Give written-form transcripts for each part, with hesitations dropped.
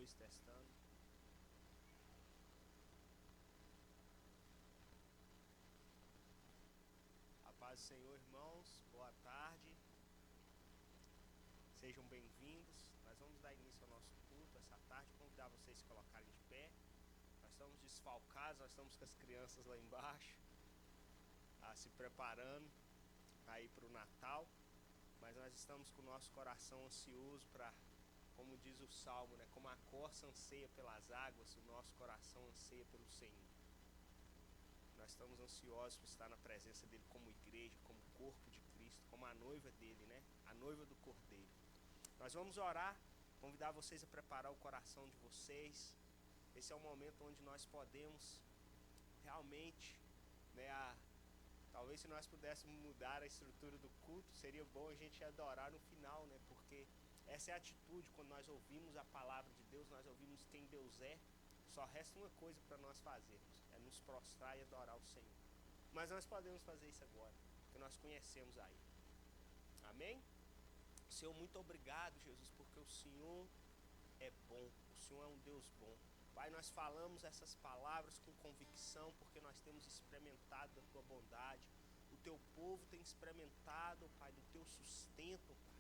2, testando. A paz do Senhor, irmãos, boa tarde. Sejam bem-vindos. Nós vamos dar início ao nosso culto essa tarde. Convidar vocês a se colocarem de pé. Nós estamos desfalcados, nós estamos com as crianças lá embaixo, se preparando aí para o Natal. Mas nós estamos com o nosso coração ansioso para, como diz o Salmo, né? Como a corça anseia pelas águas, o nosso coração anseia pelo Senhor. Nós estamos ansiosos por estar na presença dele como igreja, como corpo de Cristo, como a noiva dele, né? A noiva do Cordeiro. Nós vamos orar, convidar vocês a preparar o coração de vocês. Esse é o momento onde nós podemos realmente, né? Talvez se nós pudéssemos mudar a estrutura do culto, seria bom a gente adorar no final, né? Porque essa é a atitude, quando nós ouvimos a palavra de Deus, nós ouvimos quem Deus é, só resta uma coisa para nós fazermos, é nos prostrar e adorar o Senhor. Mas nós podemos fazer isso agora, porque nós conhecemos a Ele. Amém? Senhor, muito obrigado, Jesus, porque o Senhor é bom, o Senhor é um Deus bom. Pai, nós falamos essas palavras com convicção, porque nós temos experimentado da Tua bondade. O Teu povo tem experimentado, Pai, do Teu sustento, Pai.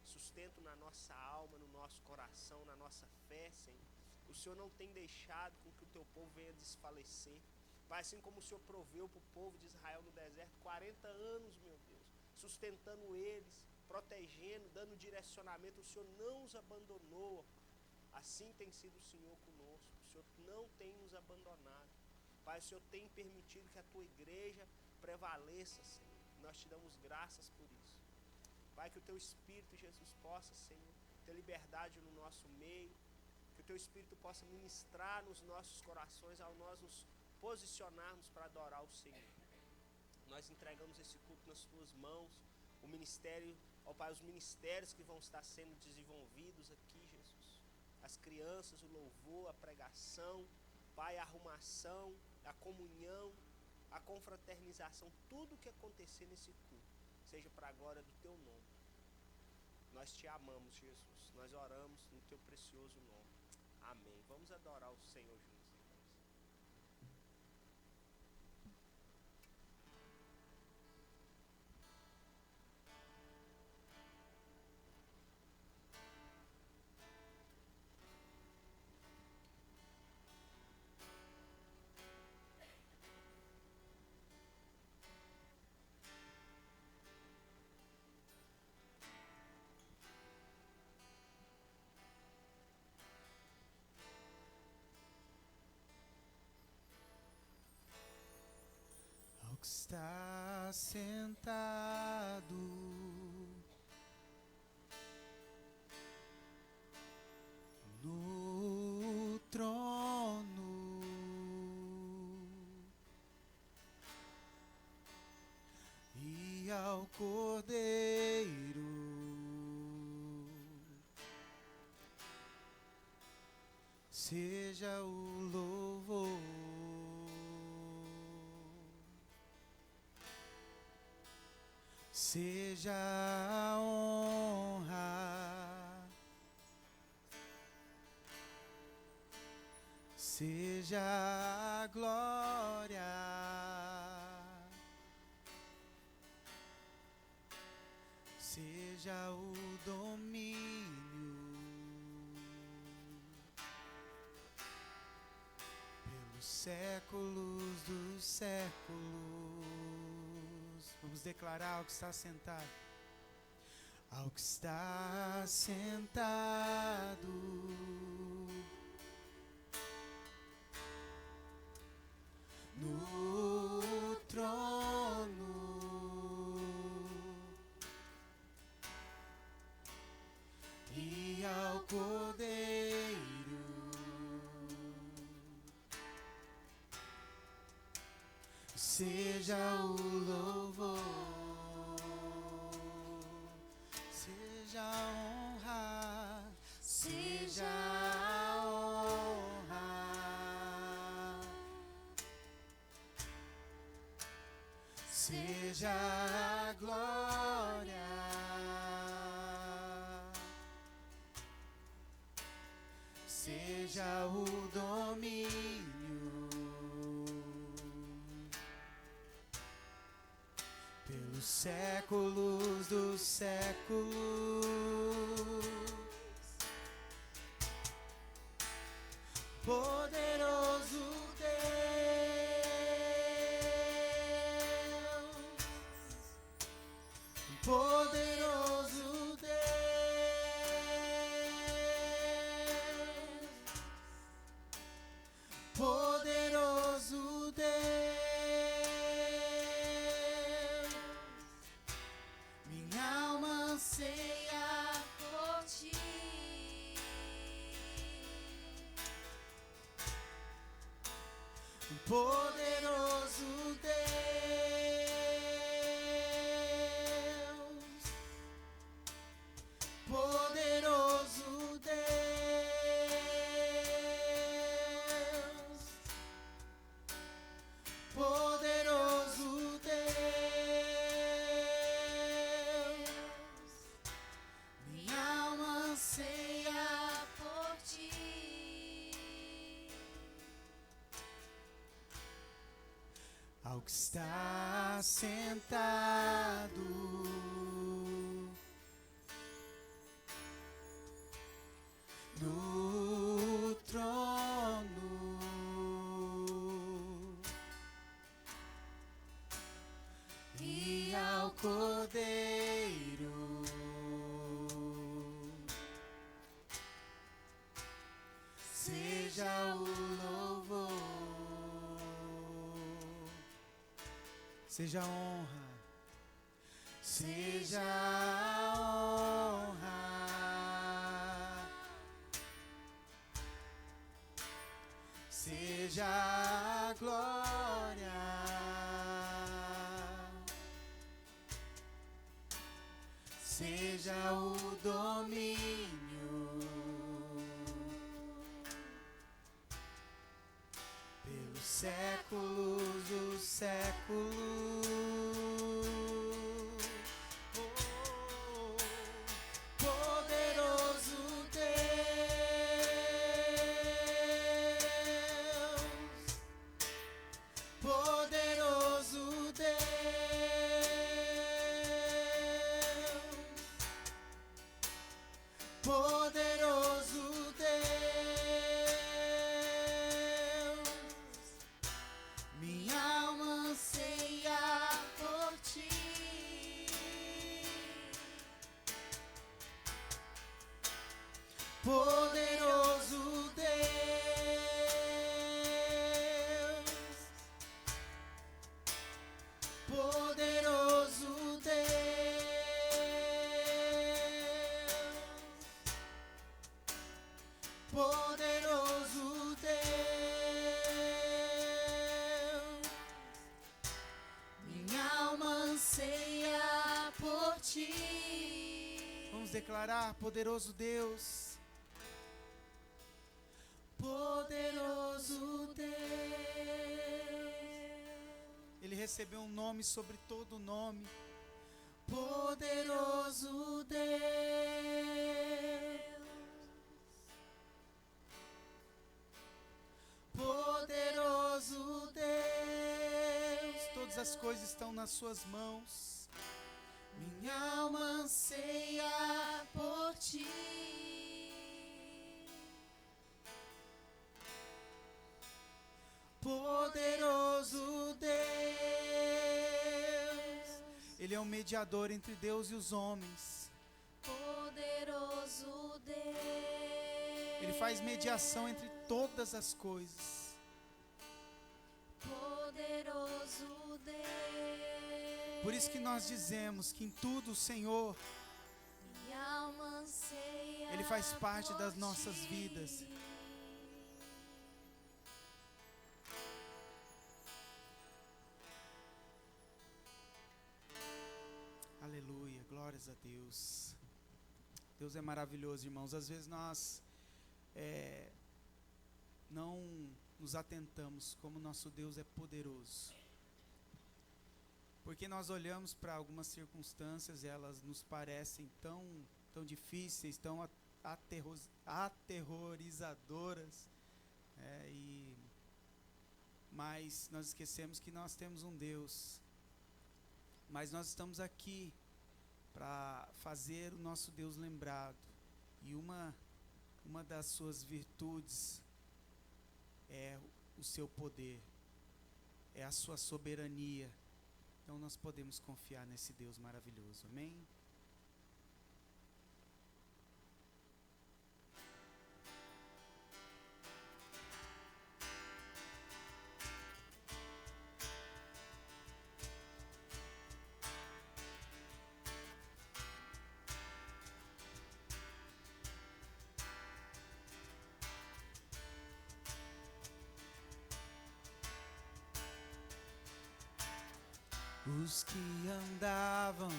Sustento na nossa alma, no nosso coração, na nossa fé, Senhor. O Senhor não tem deixado com que o Teu povo venha desfalecer. Pai, assim como o Senhor proveu para o povo de Israel no deserto, 40 anos, meu Deus, sustentando eles, protegendo, dando direcionamento, o Senhor não os abandonou, Pai. Assim tem sido o Senhor conosco, o Senhor não tem nos abandonado. Pai, o Senhor tem permitido que a Tua igreja prevaleça, Senhor. Nós te damos graças por isso. Pai, que o Teu Espírito, Jesus, possa, Senhor, ter liberdade no nosso meio, que o Teu Espírito possa ministrar nos nossos corações ao nós nos posicionarmos para adorar o Senhor. Nós entregamos esse culto nas Tuas mãos, o ministério, ó Pai, os ministérios que vão estar sendo desenvolvidos aqui, Jesus. As crianças, o louvor, a pregação, Pai, a arrumação, a comunhão, a confraternização, tudo que acontecer nesse culto, seja para a glória do Teu nome. Nós Te amamos, Jesus. Nós oramos no Teu precioso nome. Amém. Vamos adorar o Senhor juntos, irmãos. Ao que está sentado no trono, e ao Cordeiro seja o louvor. Seja a honra, seja a glória, seja o domínio pelos séculos dos séculos. Vamos declarar ao que está sentado. Ao que está sentado no trono e ao Cordeiro seja o louvor, seja a honra, seja a honra, seja a glória, seja seja o domínio pelos séculos dos séculos. Poderoso Deus, poderoso Deus, poderoso Deus, minha alma anseia por ti. Poderoso Deus, poderoso Deus, poderoso Deus, minha alma anseia por ti. Ao que está sentado no trono, e ao Cordeiro seja o louvor, seja a honra, seja a honra, seja a glória, seja o domínio pelos séculos dos séculos. Poderoso Deus, poderoso Deus, poderoso Deus, minha alma anseia por ti. Poderoso Deus, poderoso Deus, poderoso Deus, minha alma anseia por ti. Vamos declarar: poderoso Deus, poderoso Deus. Ele recebeu um nome sobre todo nome. Poderoso Deus, poderoso Deus. Todas as coisas estão nas suas mãos. Minha alma anseia por ti. Poderoso Deus, Ele é um mediador entre Deus e os homens. Poderoso Deus, Ele faz mediação entre todas as coisas. Poderoso Deus, por isso que nós dizemos que em tudo o Senhor, minha alma anseia, Ele faz parte das nossas vidas. Aleluia, glórias a Deus. Deus é maravilhoso, irmãos. Às vezes nós não nos atentamos como nosso Deus é poderoso. Porque nós olhamos para algumas circunstâncias e elas nos parecem tão difíceis, tão aterrorizadoras, mas nós esquecemos que nós temos um Deus. Mas nós estamos aqui para fazer o nosso Deus lembrado. E uma das suas virtudes é o seu poder, é a sua soberania. Então nós podemos confiar nesse Deus maravilhoso. Amém? Os que andavam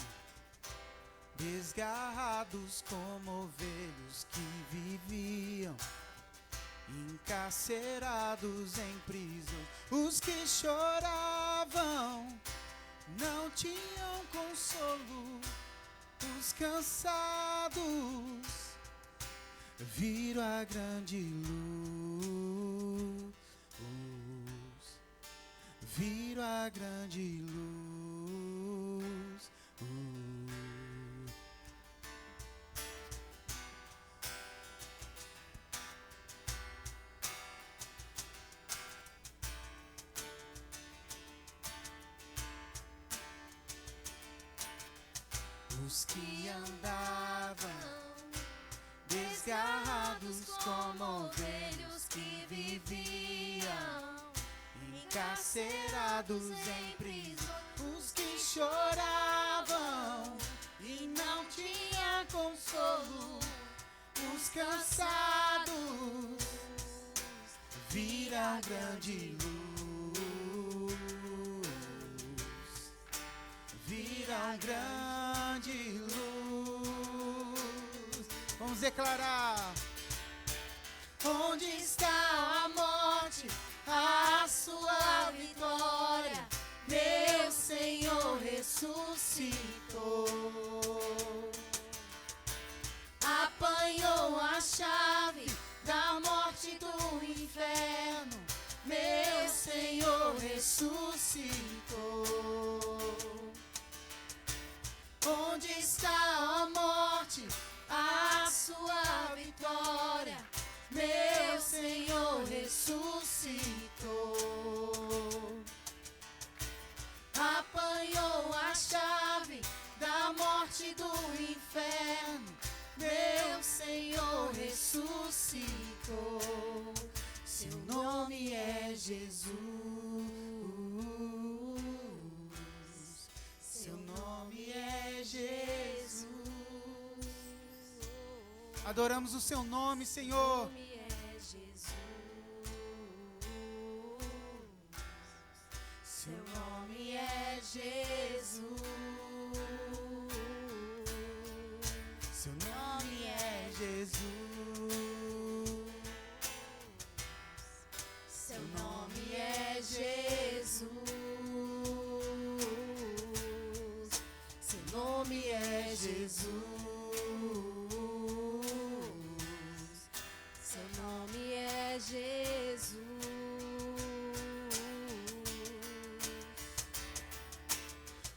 desgarrados como ovelhos que viviam encarcerados em prisões, os que choravam não tinham consolo, os cansados viram a grande luz, viram a grande luz. Os que andavam desgarrados como ovelhos que viviam encarcerados em prisões, os que choravam e não tinham consolo, os cansados viram a grande luz, viram a grande luz. Vamos declarar: onde está a morte, a sua vitória? Meu Senhor ressuscitou, apanhou a chave da morte do inferno. Meu Senhor ressuscitou. Onde está a morte, a sua vitória? Meu Senhor ressuscitou, apanhou a chave da morte do inferno. Meu Senhor ressuscitou. Seu nome é Jesus. Seu nome é Jesus. Adoramos o seu nome, Senhor. Seu nome é Jesus. Seu nome é Jesus. Seu nome é Jesus. Seu nome é Jesus. Seu nome é Jesus.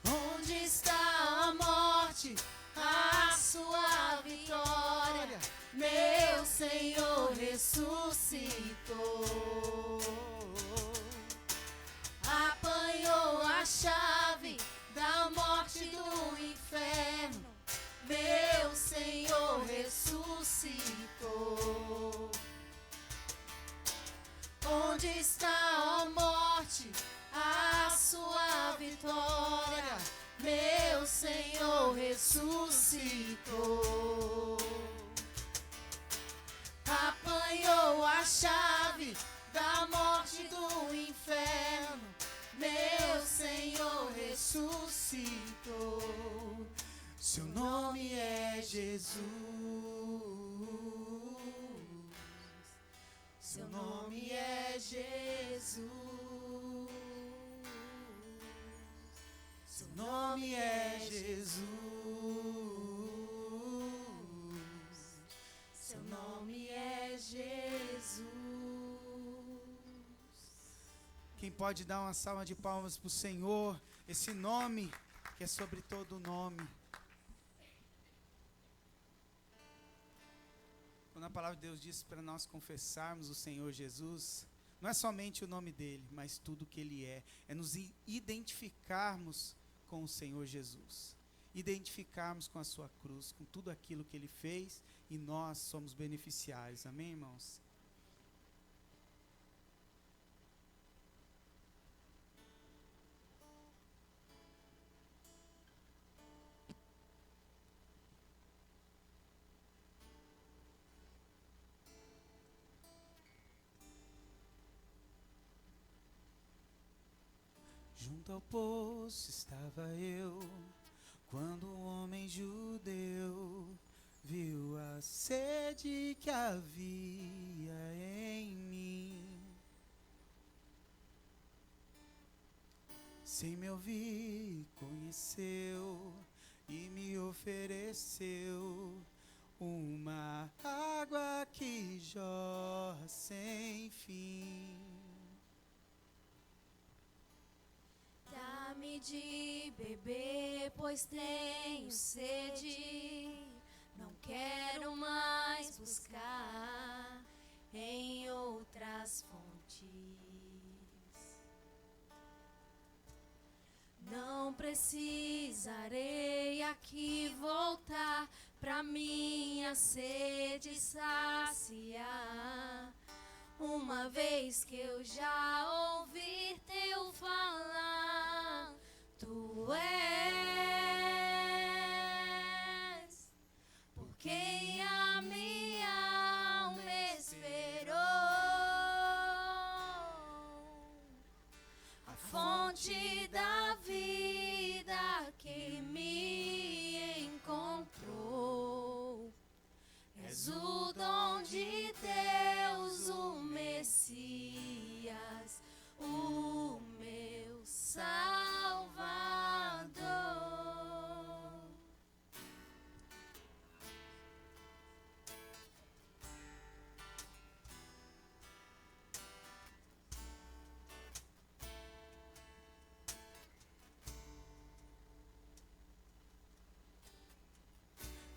Onde está a morte, a sua vitória? Meu Senhor ressuscitou, apanhou a chave da morte do inferno. Meu Senhor ressuscitou. Onde está a morte, a sua vitória? Meu Senhor ressuscitou, apanhou a chave da morte do inferno. Meu Senhor ressuscitou. Seu nome é Jesus. Seu nome é Jesus. Seu nome é Jesus. pode dar uma salva de palmas para o Senhor, esse nome que é sobre todo nome. Quando a palavra de Deus diz para nós confessarmos o Senhor Jesus, não é somente o nome dele, mas tudo que ele é nos identificarmos com o Senhor Jesus, identificarmos com a sua cruz, com tudo aquilo que ele fez, e nós somos beneficiários, amém, irmãos? Junto ao poço estava eu, quando um homem judeu viu a sede que havia em mim. Sem me ouvir, conheceu e me ofereceu uma água que jorra sem fim. Dá-me de beber, pois tenho sede. Não quero mais buscar em outras fontes. Não precisarei aqui voltar pra minha sede saciar. Uma vez que eu já ouvi teu falar, tu és por quem a minha alma esperou, a fonte da vida que me encontrou. És o dom de Deus, o Messias, o meu Salvador.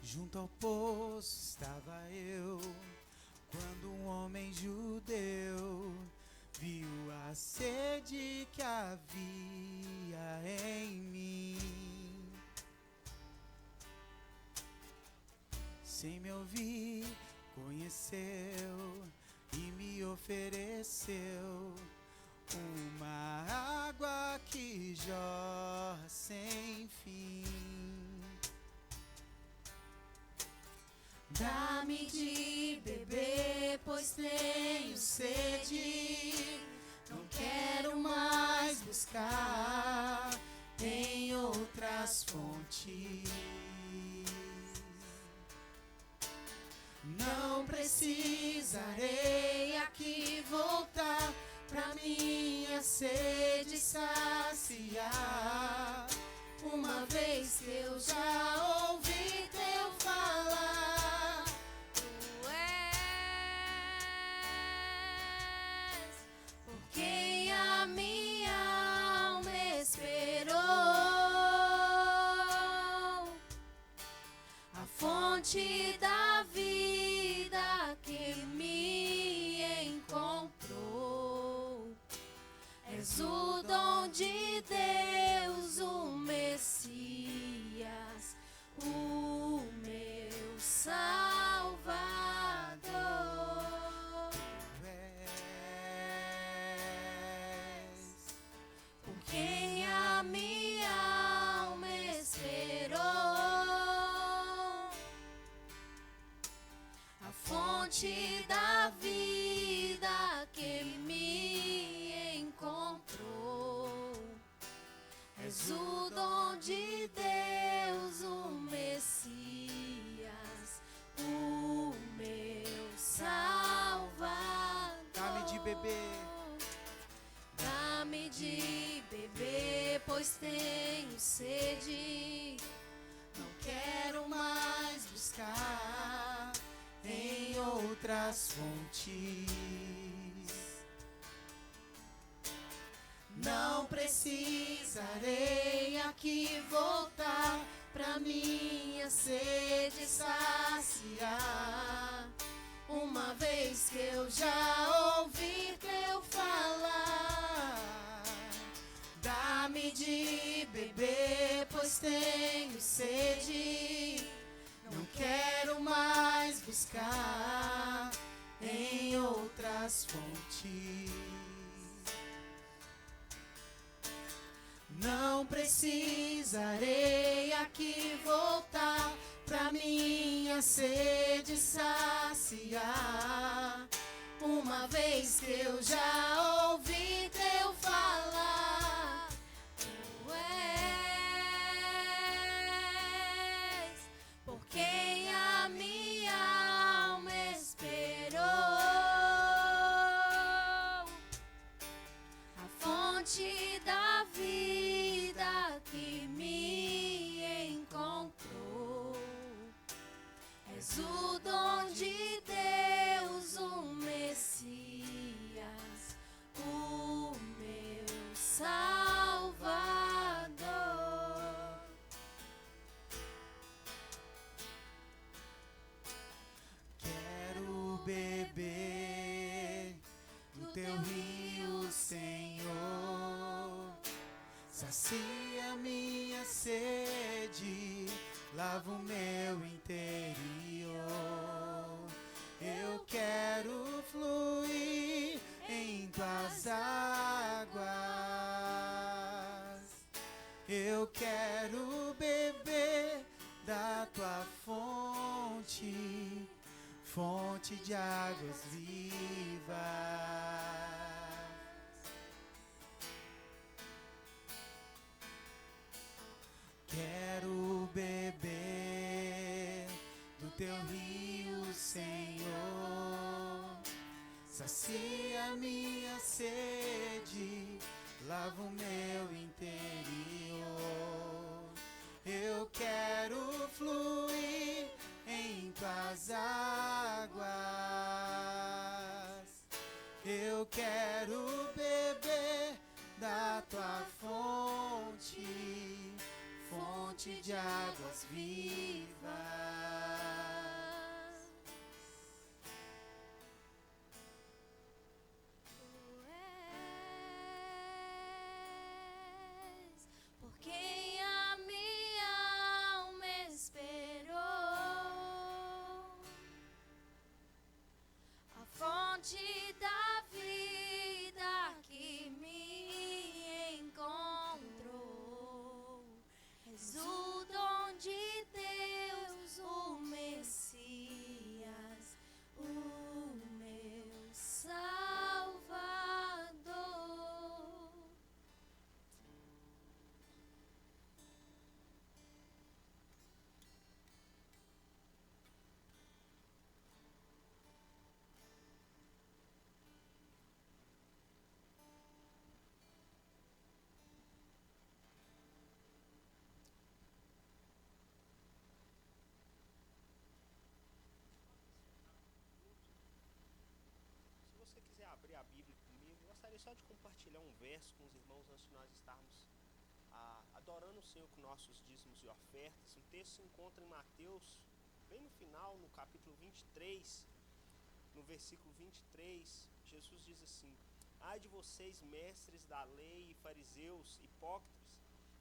Junto ao poço estava eu, quando um homem judeu viu a sede que havia em mim. Sem me ouvir, conheceu e me ofereceu uma água que jorra sem fim. Dá-me de beber, pois tenho sede. Não quero mais buscar em outras fontes. Não precisarei aqui voltar pra minha sede saciar. Uma vez que eu já ouvi teu falar, tu és por quem a minha alma esperou, a fonte da vida que me encontrou. És o dom de Deus, o Messias, o meu Salvador. Por quem a minha alma esperou, a fonte da vida que me encontrou. És o dom de Deus, o Messias, o meu Salvador. Dá-me de beber, dá-me de beber, pois tenho sede. Não quero mais buscar em outras fontes. Não precisarei aqui voltar pra minha sede saciar. Uma vez que eu já ouvi teu falar, dá-me de beber, pois tenho sede. Não quero mais buscar em outras fontes. Não precisarei aqui voltar pra minha sede saciar. Uma vez que eu já ouvi teu falar, tu és por quem a minha alma esperou, a fonte da vida que me encontrou. És o dom de Deus, o Messias, o meu Salvador. Quero beber do teu rio, Senhor. Sacia minha sede, lava o meu interior. Eu quero fluir em tuas águas. Eu quero beber da tua fonte, fonte de águas vivas. Quero beber do teu rio, Senhor. Sacia minha sede, lava o meu interior. Eu quero fluir em tuas águas. Eu quero beber da tua fonte, fonte de águas vivas. Tu és por quem a minha alma esperou, a fonte da vida que me encontrou. És o dom de Deus, o Messias, o meu Salvador. Se você quiser abrir a Bíblia comigo, eu gostaria só de compartilhar um verso com os irmãos antes de nós estarmos adorando o Senhor com nossos dízimos e ofertas. O texto se encontra em Mateus, bem no final, no capítulo 23, no versículo 23, Jesus diz assim: ai de vocês, mestres da lei e fariseus, hipócritas,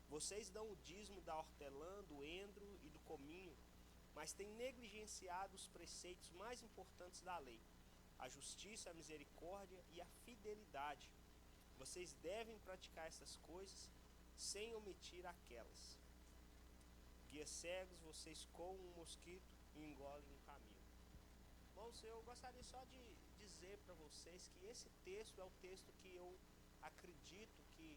vocês dão o dízimo da hortelã, do endro e do cominho, mas têm negligenciado os preceitos mais importantes da lei: a justiça, a misericórdia e a fidelidade. Vocês devem praticar essas coisas sem omitir aquelas. Guias cegos, vocês coam um mosquito e engolem um camelo. Irmãos, eu gostaria só de dizer para vocês que esse texto é o texto que eu acredito que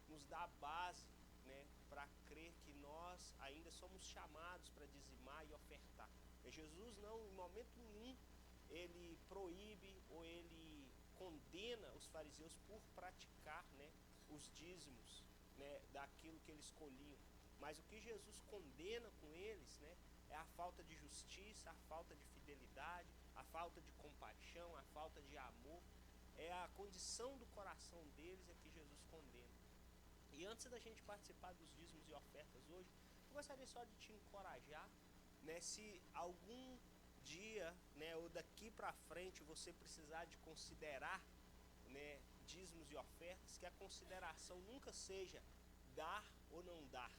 nos dá a base, né, para crer que nós ainda somos chamados para dizimar e ofertar. Jesus não, em momento nenhum, ele proíbe ou ele condena os fariseus por praticar, né, os dízimos, né, daquilo que eles colhiam. Mas o que Jesus condena com eles, né, é a falta de justiça, a falta de fidelidade, a falta de compaixão, a falta de amor. é a condição do coração deles é que Jesus condena. E antes da gente participar dos dízimos e ofertas hoje, eu gostaria só de te encorajar, né, se algum dia, né, ou daqui para frente você precisar de considerar, né, dízimos e ofertas, que a consideração nunca seja dar ou não dar,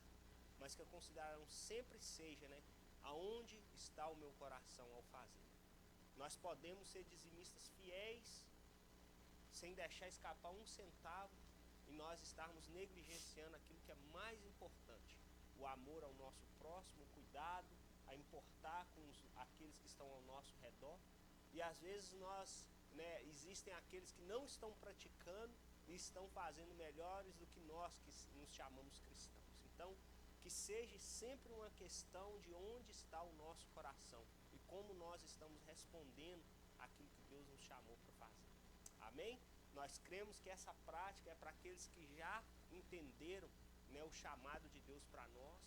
mas que a consideração sempre seja, né, aonde está o meu coração ao fazer. Nós podemos ser dizimistas fiéis, sem deixar escapar um centavo, e nós estarmos negligenciando aquilo que é mais importante, o amor ao nosso próximo, o cuidado, a importar com aqueles que estão ao nosso redor. E às vezes nós, né, existem aqueles que não estão praticando e estão fazendo melhores do que nós que nos chamamos cristãos. Então, que seja sempre uma questão de onde está o nosso coração e como nós estamos respondendo aquilo que Deus nos chamou para fazer. Amém? Nós cremos que essa prática é para aqueles que já entenderam, né, o chamado de Deus para nós,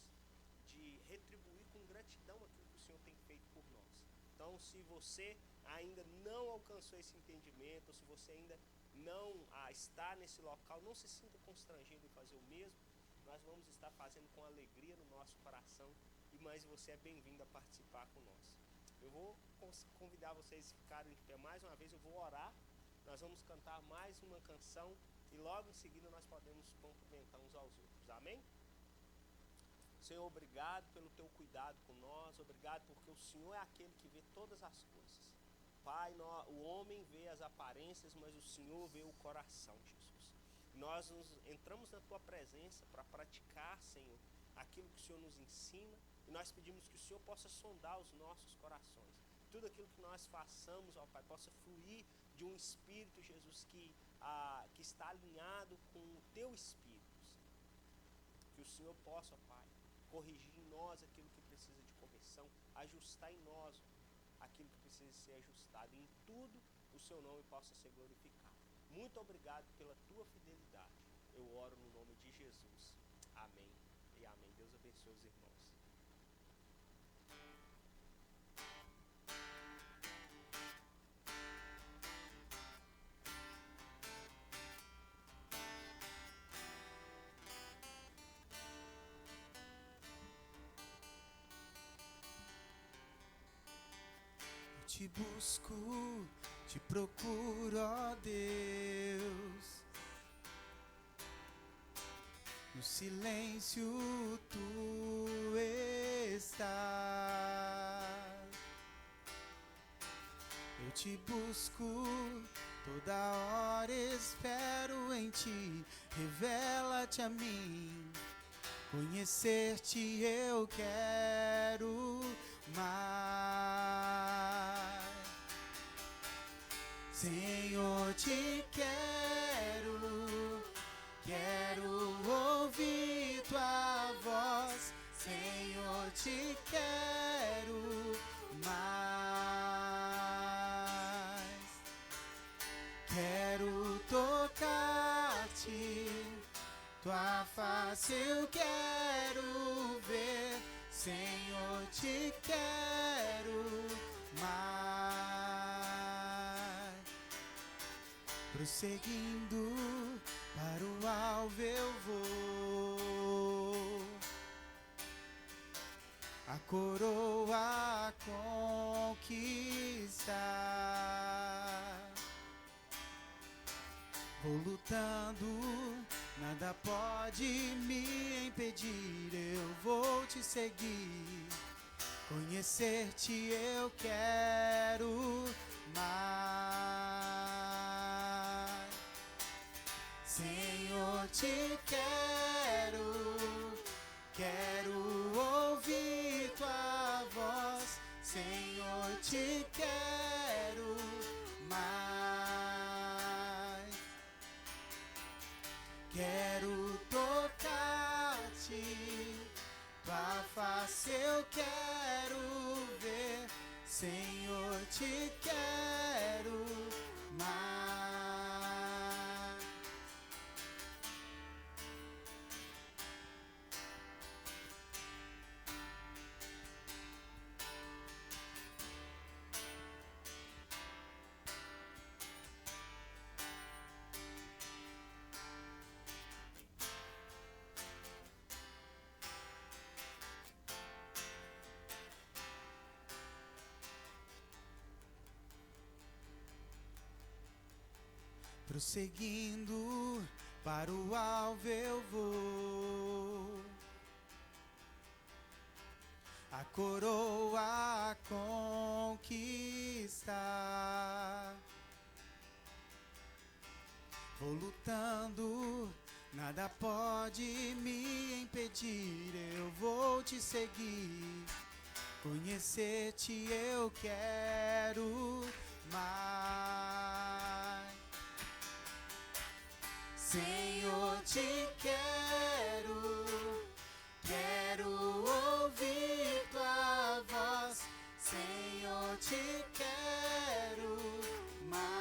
de retribuir com gratidão aquilo que o Senhor tem feito por nós. Então, se você ainda não alcançou esse entendimento, ou se você ainda não está nesse local, não se sinta constrangido em fazer o mesmo. Nós vamos estar fazendo com alegria no nosso coração, e mais você é bem-vindo a participar conosco. Eu vou convidar vocês a ficarem de pé mais uma vez, eu vou orar, nós vamos cantar mais uma canção e logo em seguida nós podemos cumprimentar uns aos outros. Amém? Senhor, obrigado pelo teu cuidado com nós, obrigado porque o Senhor é aquele que vê todas as coisas. Pai, o homem vê as aparências, mas o Senhor vê o coração, Jesus. Nós entramos na tua presença para praticar, Senhor, aquilo que o Senhor nos ensina, e nós pedimos que o Senhor possa sondar os nossos corações. Tudo aquilo que nós façamos, ó Pai, possa fluir de um espírito, Jesus, que está alinhado com o teu espírito, Senhor. Que o Senhor possa, ó Pai, corrigir em nós aquilo que precisa de correção, ajustar em nós aquilo que precisa ser ajustado, e em tudo o seu nome possa ser glorificado. Muito obrigado pela tua fidelidade. Eu oro no nome de Jesus. Amém e amém. Deus abençoe os irmãos. Te busco, te procuro, ó Deus. No silêncio tu estás. Eu te busco, toda hora espero em ti. Revela-te a mim, conhecer-te eu quero mais. Senhor, te quero ouvir tua voz. Senhor, te quero mais. Quero tocar-te, tua face eu quero ver. Senhor, te quero mais. Prosseguindo para o alvo eu vou, a coroa conquistar. Vou lutando, nada pode me impedir. Eu vou te seguir, conhecer-te eu quero mais. Senhor, te quero ouvir tua voz. Senhor, te quero mais. Quero tocar-te, tua face eu quero ver. Senhor, te quero mais. Prosseguindo para o alvo eu vou, a coroa a conquistar. Vou lutando, nada pode me impedir. Eu vou te seguir, conhecer-te eu quero mais. Senhor, te quero ouvir tua voz. Senhor, te quero mais.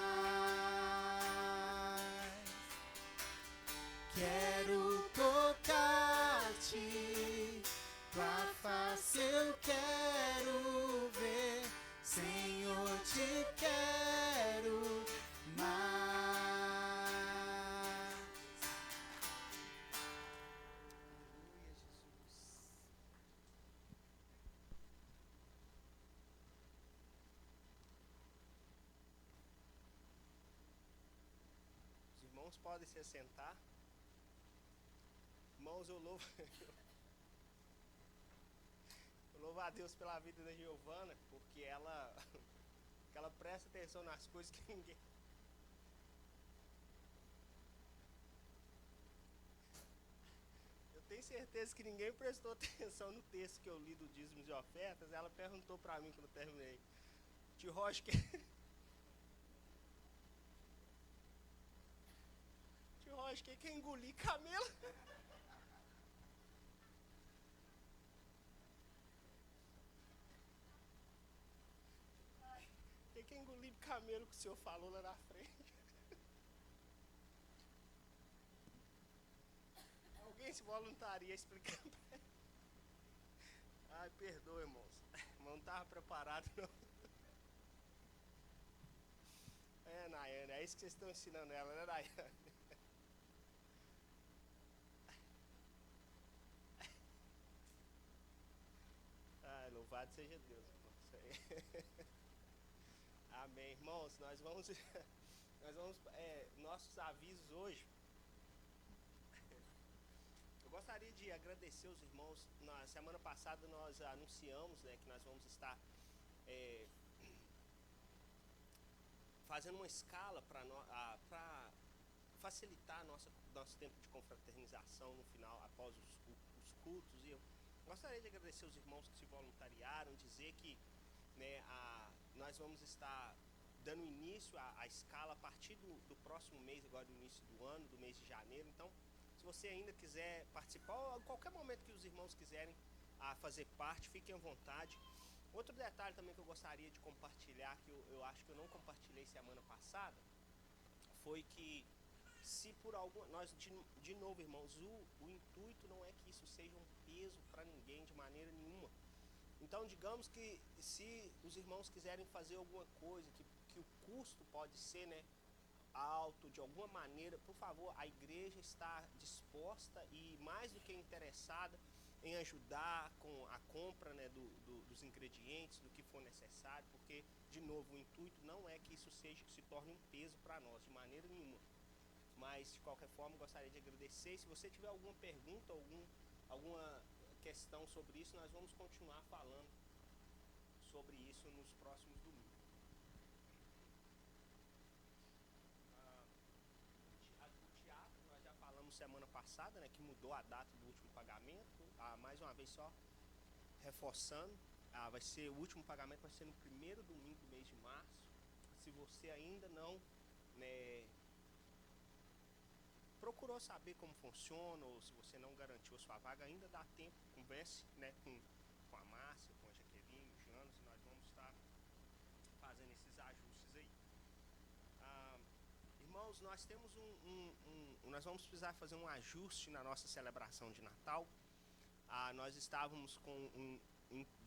Quero tocar-te, tua face eu quero ver. Senhor, te quero mais. Aleluia, Jesus. Os irmãos podem se assentar. Irmãos, eu louvo a Deus pela vida da Giovana, porque ela presta atenção nas coisas que ninguém... Eu tenho certeza que ninguém prestou atenção no texto que eu li do dízimos e ofertas. Ela perguntou pra mim quando eu terminei: Tio Rocha, Tio Rocha, quem quer engolir camelo? Quem quer engolir camelo que o senhor falou lá na frente? Alguém se voluntaria a explicar pra ele? Ai, perdoa, irmãos. Não estava preparado, não. É, Nayane, é isso que vocês estão ensinando ela, né, Nayane? Ai, louvado seja Deus, irmãos. Amém. Irmãos, nós vamos nossos avisos hoje. Eu gostaria de agradecer os irmãos. Na semana passada nós anunciamos, né, que nós vamos estar fazendo uma escala para facilitar nosso tempo de confraternização no final, após os cultos. E eu gostaria de agradecer os irmãos que se voluntariaram, dizer que, né, nós vamos estar dando início à escala a partir do próximo mês, agora do início do ano, do mês de janeiro. Então, se você ainda quiser participar, ou a qualquer momento que os irmãos quiserem fazer parte, fiquem à vontade. Outro detalhe também que eu gostaria de compartilhar, que eu acho que eu não compartilhei semana passada, foi que se por algum... de novo, irmãos, o intuito não é que isso seja um peso para ninguém de maneira nenhuma. Então, digamos que se os irmãos quiserem fazer alguma coisa, que o custo pode ser, né, alto de alguma maneira, por favor, a igreja está disposta e mais do que interessada em ajudar com a compra, né, dos ingredientes, do que for necessário, porque, de novo, o intuito não é que isso se torne um peso para nós, de maneira nenhuma. Mas, de qualquer forma, gostaria de agradecer. Se você tiver alguma pergunta, alguma questão sobre isso, nós vamos continuar falando sobre isso nos próximos domingos. O teatro, nós já falamos semana passada, né, que mudou a data do último pagamento. Mais uma vez só reforçando, vai ser o último pagamento, vai ser no primeiro domingo do mês de março. Se você ainda não, né, procurou saber como funciona, ou se você não garantiu a sua vaga, ainda dá tempo. Converse, né, com a Márcia, com a Jaqueline, o Janos, e nós vamos estar fazendo esses ajustes aí. Irmãos, nós temos nós vamos precisar fazer um ajuste na nossa celebração de Natal. Nós estávamos com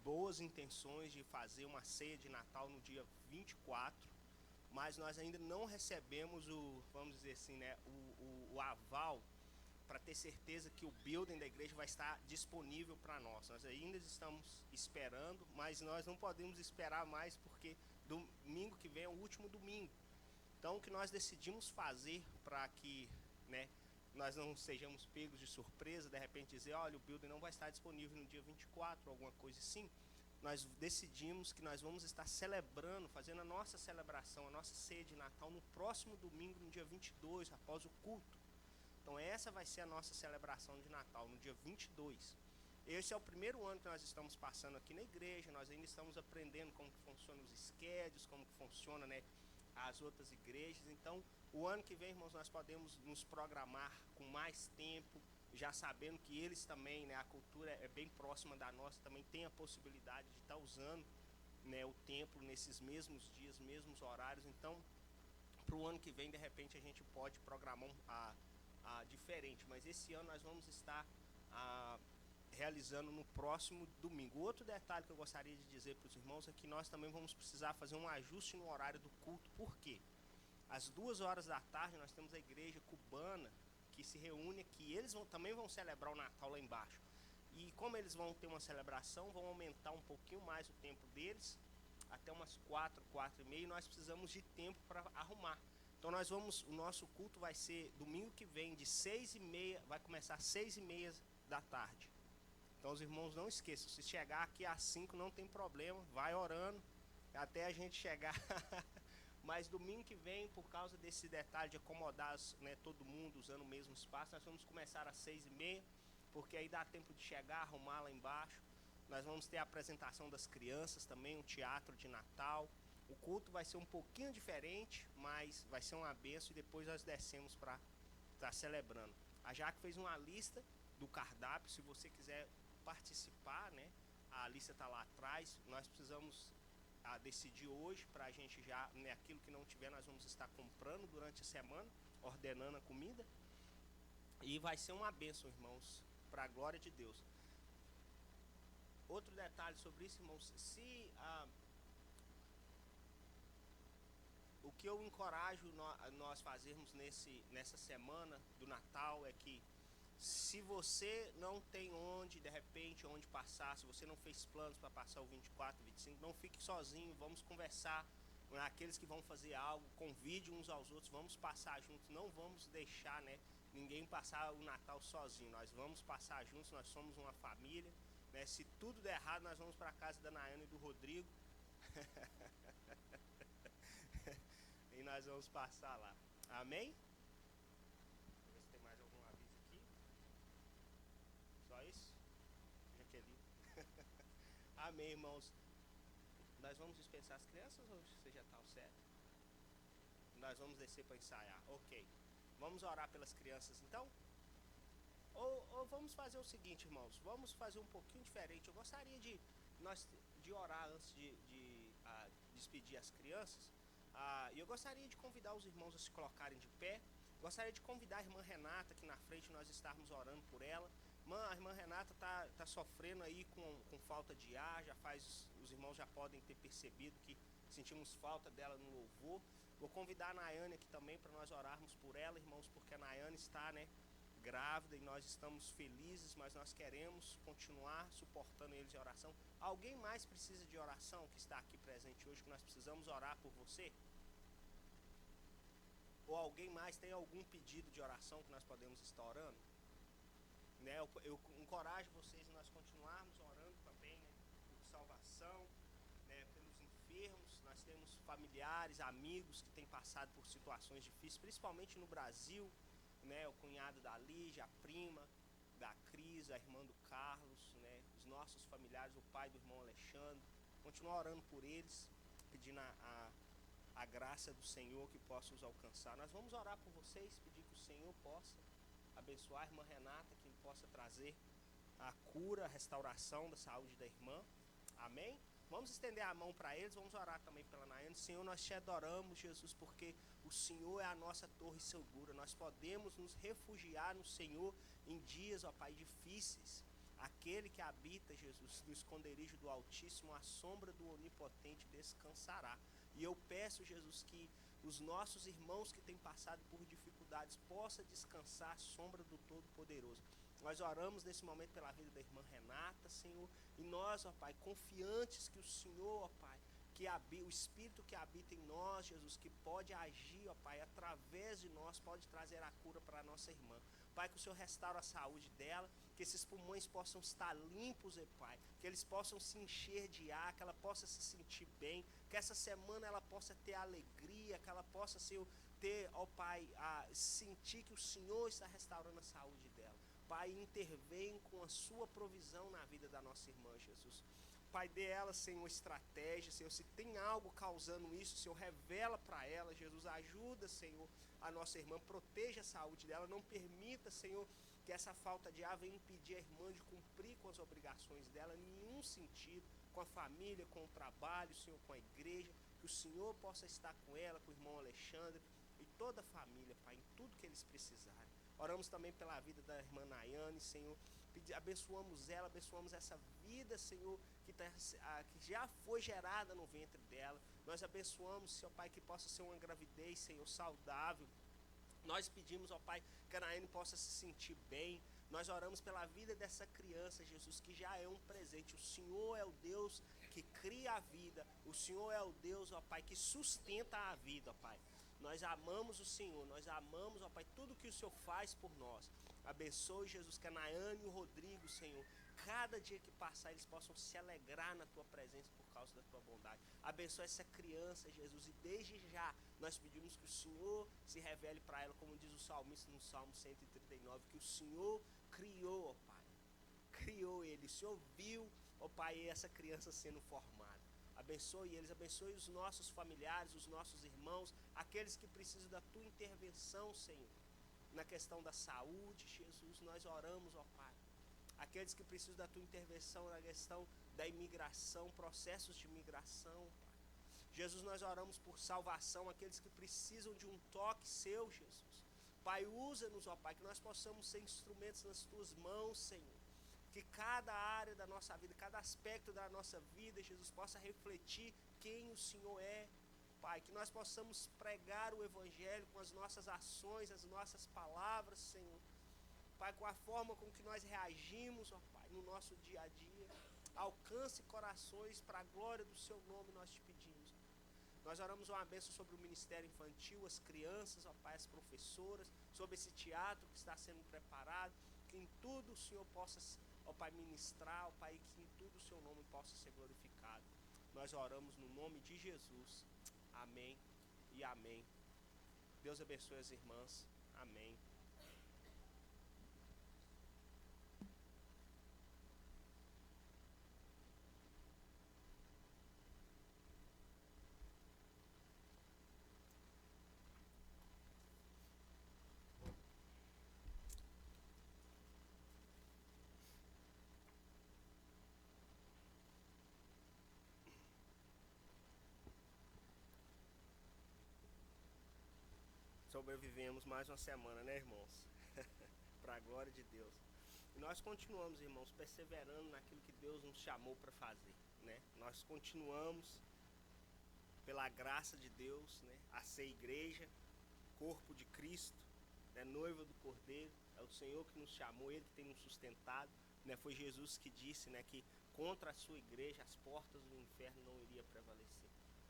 boas intenções de fazer uma ceia de Natal no dia 24, mas nós ainda não recebemos vamos dizer assim, né, o aval para ter certeza que o building da igreja vai estar disponível para nós. Nós ainda estamos esperando, mas nós não podemos esperar mais, porque domingo que vem é o último domingo. Então, o que nós decidimos fazer para que, né, nós não sejamos pegos de surpresa, de repente dizer, olha, o building não vai estar disponível no dia 24, alguma coisa assim, nós decidimos que nós vamos estar celebrando, fazendo a nossa celebração, a nossa ceia de Natal no próximo domingo, no dia 22, após o culto. Então essa vai ser a nossa celebração de Natal, no dia 22. Esse é o primeiro ano que nós estamos passando aqui na igreja, nós ainda estamos aprendendo como que funcionam os schedules, como que funciona, né, as outras igrejas. Então, o ano que vem, irmãos, nós podemos nos programar com mais tempo, já sabendo que eles também, né, a cultura é bem próxima da nossa, também tem a possibilidade de estar usando, né, o templo nesses mesmos dias, mesmos horários. Então, para o ano que vem, de repente, a gente pode programar diferente, mas esse ano nós vamos estar realizando no próximo domingo. Outro detalhe que eu gostaria de dizer para os irmãos é que nós também vamos precisar fazer um ajuste no horário do culto. Por quê? Às 2h da tarde nós temos a igreja cubana que se reúne aqui. Eles também vão celebrar o Natal lá embaixo. E como eles vão ter uma celebração, vão aumentar um pouquinho mais o tempo deles, até umas 4h30, e nós precisamos de tempo para arrumar. Então o nosso culto vai ser domingo que vem, de 6h30, vai começar às 6h30 da tarde. Então os irmãos não esqueçam, se chegar aqui às 5 não tem problema, vai orando até a gente chegar. Mas domingo que vem, por causa desse detalhe de acomodar, né, todo mundo usando o mesmo espaço, nós vamos começar às 6h30, porque aí dá tempo de chegar, arrumar lá embaixo. Nós vamos ter a apresentação das crianças também, um teatro de Natal. O culto vai ser um pouquinho diferente, mas vai ser uma bênção, e depois nós descemos para estar celebrando. A Jaque fez uma lista do cardápio, se você quiser participar, né? A lista está lá atrás. Nós precisamos decidir hoje para a gente já, né, aquilo que não tiver, nós vamos estar comprando durante a semana, ordenando a comida. E vai ser uma bênção, irmãos, para a glória de Deus. Outro detalhe sobre isso, irmãos, o que eu encorajo nós fazermos nessa semana do Natal é que, se você não tem de repente, onde passar, se você não fez planos para passar o 24, 25, não fique sozinho, vamos conversar. Aqueles que vão fazer algo, convide uns aos outros, vamos passar juntos, não vamos deixar, né, ninguém passar o Natal sozinho. Nós vamos passar juntos, nós somos uma família, né? Se tudo der errado, nós vamos para a casa da Nayane e do Rodrigo. E nós vamos passar lá. Amém? Deixa eu ver se tem mais algum aviso aqui. Só isso? Jaqueline. Amém, irmãos. Nós vamos dispensar as crianças ou você já está certo? Nós vamos descer para ensaiar. Ok. Vamos orar pelas crianças então? Ou vamos fazer o seguinte, irmãos. Vamos fazer um pouquinho diferente. Eu gostaria de orar antes de despedir as crianças. E eu gostaria de convidar os irmãos a se colocarem de pé. Gostaria de convidar a irmã Renata aqui na frente, nós estarmos orando por ela. A irmã Renata tá sofrendo aí com falta de ar, os irmãos já podem ter percebido que sentimos falta dela no louvor. Vou convidar a Nayane aqui também para nós orarmos por ela, irmãos, porque a Nayane está, né, grávida, e nós estamos felizes, mas nós queremos continuar suportando eles em oração. Alguém mais precisa de oração que está aqui presente hoje, que nós precisamos orar por você? Ou alguém mais tem algum pedido de oração que nós podemos estar orando? Né, eu encorajo vocês a nós continuarmos orando também, né, por salvação, né, pelos enfermos. Nós temos familiares, amigos que têm passado por situações difíceis, principalmente no Brasil, né, o cunhado da Lígia, a prima da Cris, a irmã do Carlos, né, os nossos familiares, o pai do irmão Alexandre. Continuar orando por eles, pedindo a graça do Senhor que possa os alcançar. Nós vamos orar por vocês, pedir que o Senhor possa abençoar a irmã Renata, que ele possa trazer a cura, a restauração da saúde da irmã. Amém? Vamos estender a mão para eles, vamos orar também pela Nayane. Senhor, nós te adoramos, Jesus, porque o Senhor é a nossa torre segura. Nós podemos nos refugiar no Senhor em dias, ó Pai, difíceis. Aquele que habita, Jesus, no esconderijo do Altíssimo, à sombra do Onipotente descansará. E eu peço, Jesus, que os nossos irmãos que têm passado por dificuldades possam descansar à sombra do Todo-Poderoso. Nós oramos nesse momento pela vida da irmã Renata, Senhor, e nós, ó Pai, confiantes que o Senhor, ó Pai, o Espírito que habita em nós, Jesus, que pode agir, ó Pai, através de nós, pode trazer a cura para a nossa irmã. Pai, que o Senhor restaure a saúde dela, que esses pulmões possam estar limpos, Pai, que eles possam se encher de ar, que ela possa se sentir bem, que essa semana ela possa ter alegria, que ela possa ter, ó Pai, sentir que o Senhor está restaurando a saúde dela. Pai, intervém com a sua provisão na vida da nossa irmã, Jesus. Pai, dê ela, Senhor, estratégia, Senhor, se tem algo causando isso, Senhor, revela para ela, Jesus, ajuda, Senhor, a nossa irmã, proteja a saúde dela, não permita, Senhor, que essa falta de ar venha impedir a irmã de cumprir com as obrigações dela, em nenhum sentido, com a família, com o trabalho, Senhor, com a igreja, que o Senhor possa estar com ela, com o irmão Alexandre e toda a família, Pai, em tudo que eles precisarem. Oramos também pela vida da irmã Nayane, Senhor, abençoamos ela, abençoamos essa vida, Senhor, que já foi gerada no ventre dela. Nós abençoamos, Senhor Pai, que possa ser uma gravidez, Senhor, saudável. Nós pedimos, ó Pai, que a Nayane possa se sentir bem. Nós oramos pela vida dessa criança, Jesus, que já é um presente. O Senhor é o Deus que cria a vida. O Senhor é o Deus, ó Pai, que sustenta a vida, ó Pai. Nós amamos o Senhor, nós amamos, ó Pai, tudo que o Senhor faz por nós. Abençoe, Jesus, que a Nayane e o Rodrigo, Senhor, cada dia que passar, eles possam se alegrar na Tua presença por causa da Tua bondade. Abençoe essa criança, Jesus, e desde já nós pedimos que o Senhor se revele para ela, como diz o salmista no Salmo 139, que o Senhor criou, ó Pai, criou ele, o Senhor viu, ó Pai, essa criança sendo formada. Abençoe eles, abençoe os nossos familiares, os nossos irmãos, aqueles que precisam da Tua intervenção, Senhor. Na questão da saúde, Jesus, nós oramos, ó Pai. Aqueles que precisam da Tua intervenção na questão da imigração, processos de imigração, Pai. Jesus, nós oramos por salvação, aqueles que precisam de um toque Seu, Jesus. Pai, usa-nos, ó Pai, que nós possamos ser instrumentos nas Tuas mãos, Senhor. Que cada área da nossa vida, cada aspecto da nossa vida, Jesus, possa refletir quem o Senhor é. Pai, que nós possamos pregar o Evangelho com as nossas ações, as nossas palavras, Senhor. Pai, com a forma com que nós reagimos, ó Pai, no nosso dia a dia. Alcance corações para a glória do Seu nome, nós te pedimos. Nós oramos uma bênção sobre o ministério infantil, as crianças, ó Pai, as professoras, sobre esse teatro que está sendo preparado. Que em tudo o Senhor possa, ó Pai, ministrar, ó Pai, que em tudo o Seu nome possa ser glorificado. Nós oramos no nome de Jesus. Amém e amém. Deus abençoe as irmãs. Amém. Sobrevivemos mais uma semana, né, irmãos? Para a glória de Deus. E nós continuamos, irmãos, perseverando naquilo que Deus nos chamou para fazer, né? Nós continuamos, pela graça de Deus, né, a ser igreja, corpo de Cristo, né, noiva do Cordeiro. É o Senhor que nos chamou, Ele que tem nos sustentado, né? Foi Jesus que disse, né, que contra a sua igreja as portas do inferno não iriam prevalecer.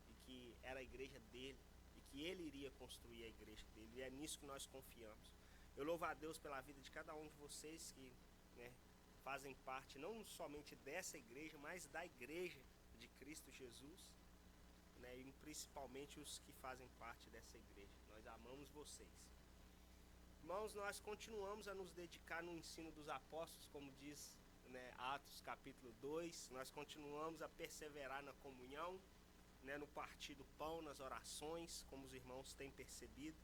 E que era a igreja dele. Que Ele iria construir a igreja dele, e é nisso que nós confiamos. Eu louvo a Deus pela vida de cada um de vocês que, né, fazem parte não somente dessa igreja, mas da igreja de Cristo Jesus, né, e principalmente os que fazem parte dessa igreja. Nós amamos vocês. Irmãos, nós continuamos a nos dedicar no ensino dos apóstolos, como diz, né, Atos capítulo 2, nós continuamos a perseverar na comunhão, né, no partir do pão, nas orações, como os irmãos têm percebido.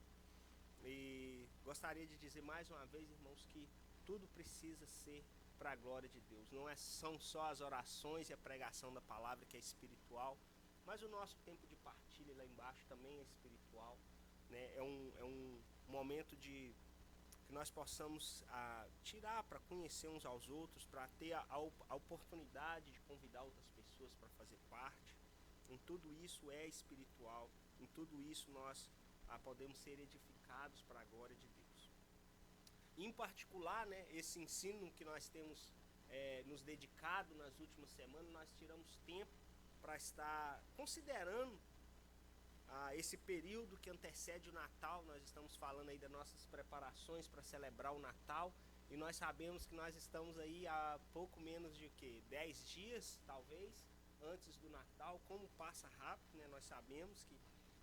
E gostaria de dizer mais uma vez, irmãos, que tudo precisa ser para a glória de Deus. Não são só as orações e a pregação da palavra que é espiritual, mas o nosso tempo de partilha lá embaixo também é espiritual, né? É um momento de que nós possamos tirar para conhecer uns aos outros, para ter a oportunidade de convidar outras pessoas para fazer parte. Em tudo isso é espiritual, em tudo isso nós podemos ser edificados para a glória de Deus. Em particular, né, esse ensino que nós temos nos dedicado nas últimas semanas, nós tiramos tempo, para estar considerando esse período que antecede o Natal. Nós estamos falando aí das nossas preparações para celebrar o Natal, e nós sabemos que nós estamos aí há pouco menos de 10 dias, talvez, antes do Natal. Como passa rápido, né? Nós sabemos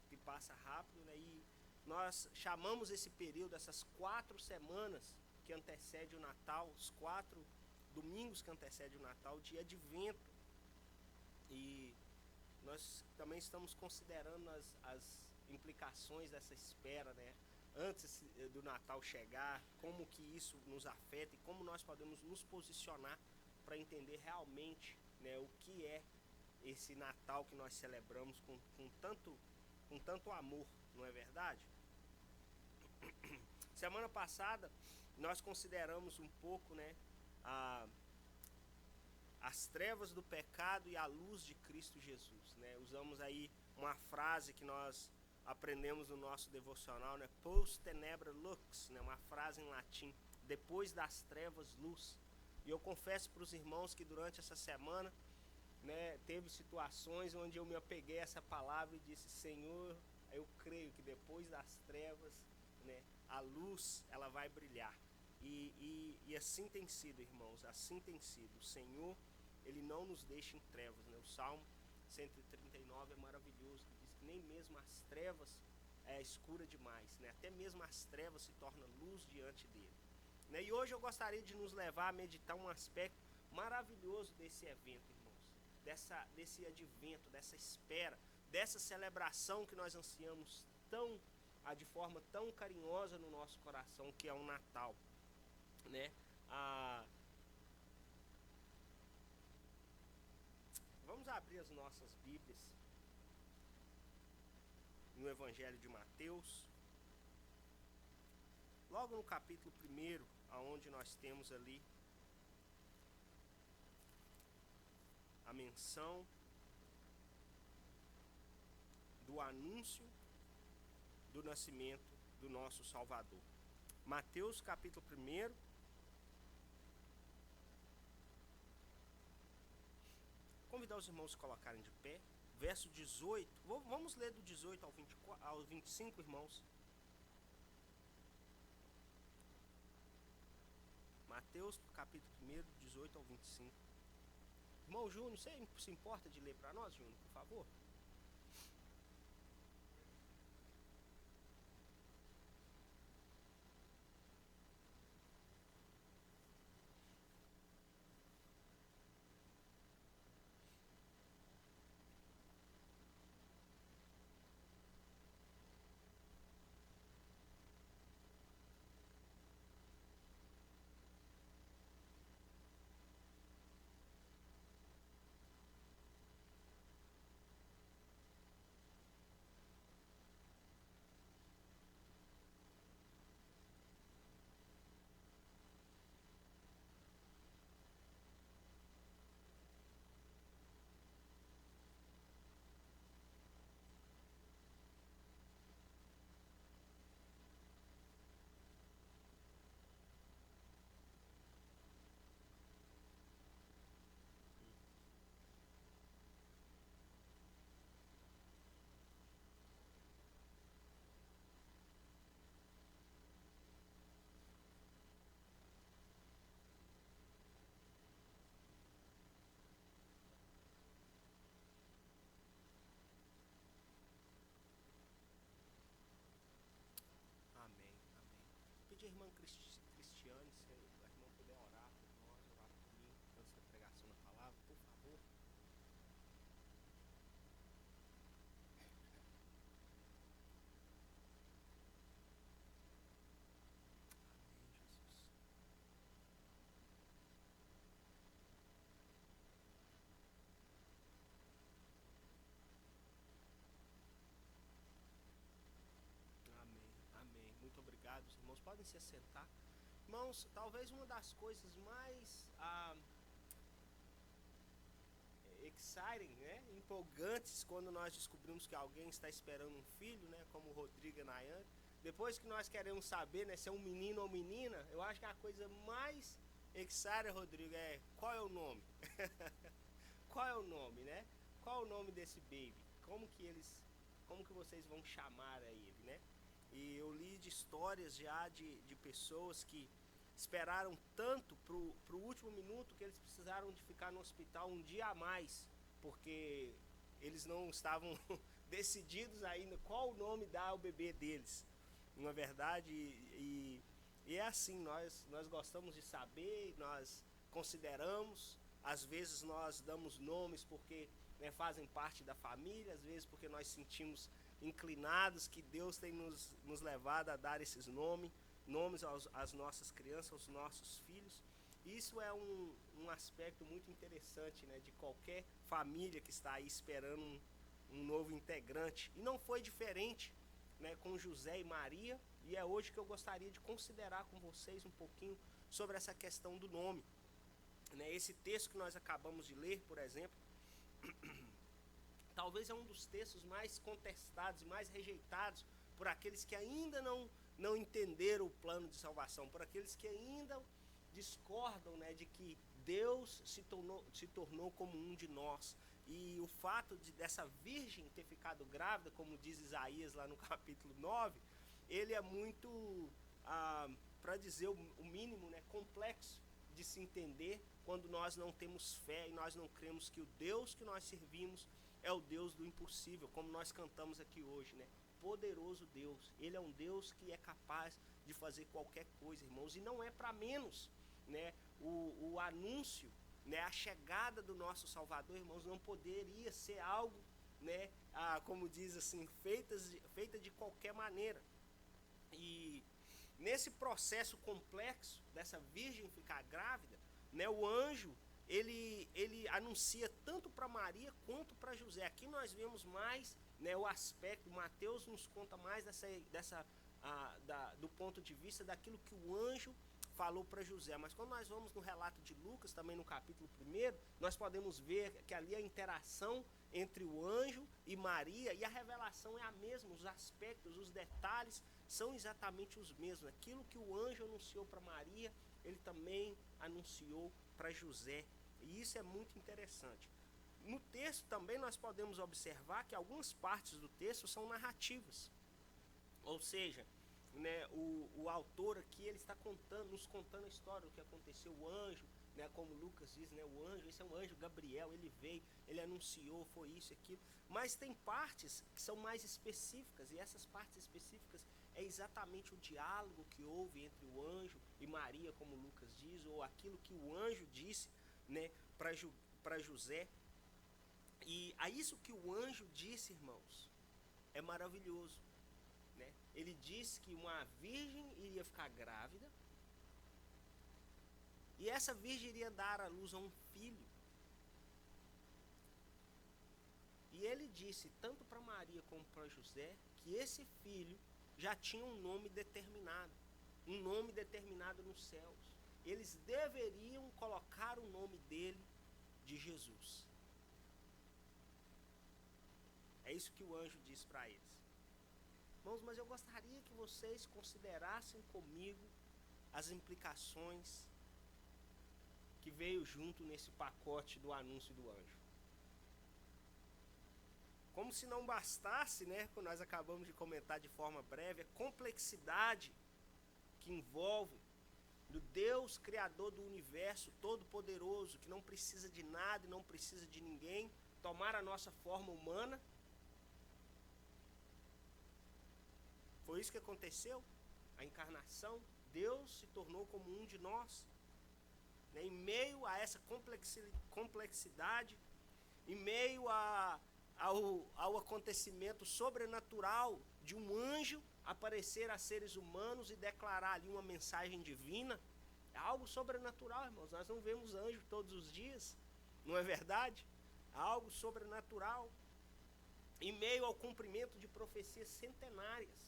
que passa rápido, né? E nós chamamos esse período, essas 4 semanas que antecede o Natal, os 4 domingos que antecede o Natal, de Advento. E nós também estamos considerando as implicações dessa espera, né? Antes do Natal chegar, como que isso nos afeta e como nós podemos nos posicionar para entender realmente, né, o que é esse Natal que nós celebramos com tanto amor, não é verdade? Semana passada nós consideramos um pouco, né, as trevas do pecado e a luz de Cristo Jesus, né? Usamos aí uma frase que nós aprendemos no nosso devocional, né? Post tenebra lux, né? Uma frase em latim, depois das trevas, luz. E eu confesso para os irmãos que durante essa semana, né, teve situações onde eu me apeguei a essa palavra e disse: Senhor, eu creio que depois das trevas, né, a luz ela vai brilhar. E assim tem sido, irmãos, assim tem sido. O Senhor, Ele não nos deixa em trevas, né? O Salmo 139 é maravilhoso, que diz que nem mesmo as trevas é escura demais, né? Até mesmo as trevas se tornam luz diante dele, né? E hoje eu gostaria de nos levar a meditar um aspecto maravilhoso desse evento, irmãos, desse advento, dessa espera, dessa celebração que nós ansiamos de forma tão carinhosa no nosso coração, que é o Natal, né? Vamos abrir as nossas Bíblias no Evangelho de Mateus, logo no capítulo 1, aonde nós temos ali a menção do anúncio do nascimento do nosso Salvador. Mateus capítulo 1, convidar os irmãos a se colocarem de pé, verso 18, vamos ler do 18 ao 25, irmãos. Mateus capítulo 1, 18 ao 25. Irmão Júnior, você se importa de ler para nós, Júnior, por favor? Amém, amém. Pedir a irmã Cristiane, se a irmã puder orar por nós, orar por mim, antes da pregação da palavra, por favor. Amém, amém. Muito obrigado. Os irmãos podem se assentar. Irmãos, talvez uma das coisas mais exciting, né, empolgantes, quando nós descobrimos que alguém está esperando um filho, né, como o Rodrigo e a Nayane, depois que nós queremos saber, né, se é um menino ou menina, eu acho que a coisa mais exciting, Rodrigo, é qual é o nome? Qual é o nome, né? qual o nome desse baby? Como que vocês vão chamar a ele, né? E eu li de histórias já de pessoas que esperaram tanto pro último minuto que eles precisaram de ficar no hospital um dia a mais, porque eles não estavam decididos ainda qual o nome dar ao bebê deles. Não é verdade? E é assim, nós gostamos de saber, nós consideramos, às vezes nós damos nomes porque, né, fazem parte da família, às vezes porque nós sentimos inclinados que Deus tem nos levado a dar esses nomes às nossas crianças, aos nossos filhos. Isso é um aspecto muito interessante, né, de qualquer família que está aí esperando um novo integrante. E não foi diferente, né, com José e Maria, e é hoje que eu gostaria de considerar com vocês um pouquinho sobre essa questão do nome. Né, esse texto que nós acabamos de ler, por exemplo, talvez é um dos textos mais contestados e mais rejeitados por aqueles que ainda não entenderam o plano de salvação, por aqueles que ainda discordam, né, de que Deus se tornou como um de nós. E o fato dessa virgem ter ficado grávida, como diz Isaías lá no capítulo 9, ele é muito, para dizer o mínimo, né, complexo de se entender quando nós não temos fé e nós não cremos que o Deus que nós servimos é o Deus do impossível, como nós cantamos aqui hoje, né? Poderoso Deus. Ele é um Deus que é capaz de fazer qualquer coisa, irmãos, e não é para menos, né? O anúncio, né, a chegada do nosso Salvador, irmãos, não poderia ser algo, né, como diz assim, feita de qualquer maneira. E nesse processo complexo dessa virgem ficar grávida, né, o anjo ele anuncia tanto para Maria quanto para José. Aqui nós vemos mais, né, o aspecto, Mateus nos conta mais do ponto de vista daquilo que o anjo falou para José. Mas quando nós vamos no relato de Lucas, também no capítulo 1, nós podemos ver que ali a interação entre o anjo e Maria, e a revelação é a mesma, os aspectos, os detalhes são exatamente os mesmos. Aquilo que o anjo anunciou para Maria, ele também anunciou para José. E isso é muito interessante. No texto também nós podemos observar que algumas partes do texto são narrativas. Ou seja, né, o autor aqui ele está nos contando a história do que aconteceu. O anjo, né, como Lucas diz, né, o anjo, esse é um anjo Gabriel, ele veio, ele anunciou, foi isso e aquilo. Mas tem partes que são mais específicas, e essas partes específicas é exatamente o diálogo que houve entre o anjo e Maria, como Lucas diz, ou aquilo que o anjo disse, né, para José. E a isso que o anjo disse, irmãos, é maravilhoso. Né? Ele disse que uma virgem iria ficar grávida, e essa virgem iria dar à luz a um filho. E ele disse, tanto para Maria como para José, que esse filho já tinha um nome determinado nos céus. Eles deveriam colocar o nome dele de Jesus. É isso que o anjo disse para eles. Irmãos, mas eu gostaria que vocês considerassem comigo as implicações que veio junto nesse pacote do anúncio do anjo. Como se não bastasse, né, como nós acabamos de comentar de forma breve, a complexidade que envolve do Deus Criador do universo todo-poderoso, que não precisa de nada e não precisa de ninguém, tomar a nossa forma humana. Foi isso que aconteceu, a encarnação. Deus se tornou como um de nós. Né? Em meio a essa complexidade, em meio ao acontecimento sobrenatural de um anjo aparecer a seres humanos e declarar ali uma mensagem divina, é algo sobrenatural, irmãos. Nós não vemos anjo todos os dias, não é verdade? É algo sobrenatural. Em meio ao cumprimento de profecias centenárias,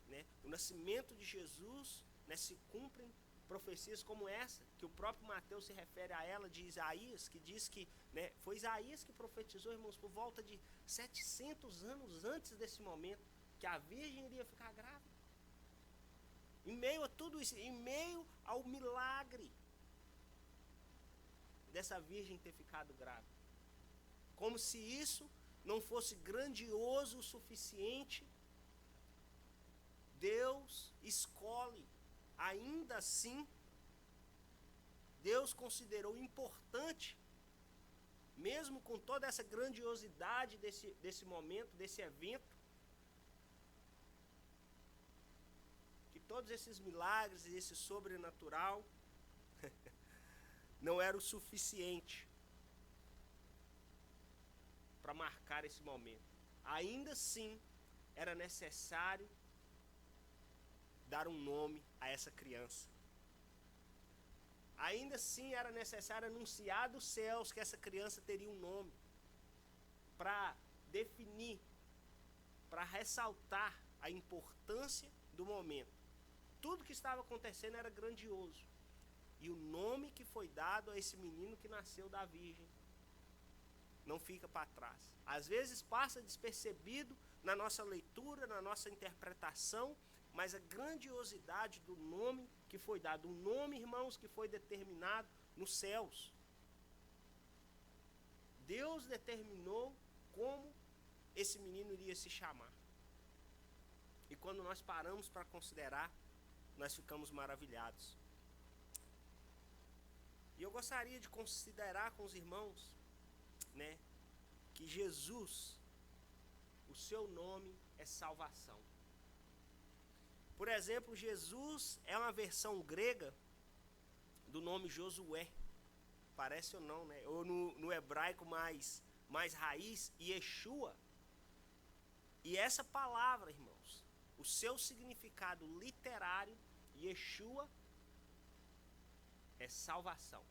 né? O nascimento de Jesus, né, se cumprem profecias como essa, que o próprio Mateus se refere a ela, de Isaías, que diz que, né, foi Isaías que profetizou, irmãos, por volta de 700 anos antes desse momento, que a virgem iria ficar grávida. Em meio a tudo isso, em meio ao milagre dessa virgem ter ficado grávida, Como se isso não fosse grandioso o suficiente, Deus escolhe, ainda assim, Deus considerou importante, mesmo com toda essa grandiosidade desse momento, desse evento, que todos esses milagres e esse sobrenatural não era o suficiente para marcar esse momento. Ainda assim, era necessário dar um nome a essa criança. Ainda assim, era necessário anunciar dos céus que essa criança teria um nome, para definir, para ressaltar a importância do momento. Tudo que estava acontecendo era grandioso. E o nome que foi dado a esse menino que nasceu da Virgem não fica para trás. Às vezes passa despercebido na nossa leitura, na nossa interpretação, mas a grandiosidade do nome que foi dado, um nome, irmãos, que foi determinado nos céus. Deus determinou como esse menino iria se chamar. E quando nós paramos para considerar, nós ficamos maravilhados. E eu gostaria de considerar com os irmãos, que Jesus, o seu nome é salvação. Por exemplo, Jesus é uma versão grega do nome Josué. Parece ou não, né? Ou no hebraico mais raiz, Yeshua. E essa palavra, irmãos, o seu significado literário, Yeshua, é salvação.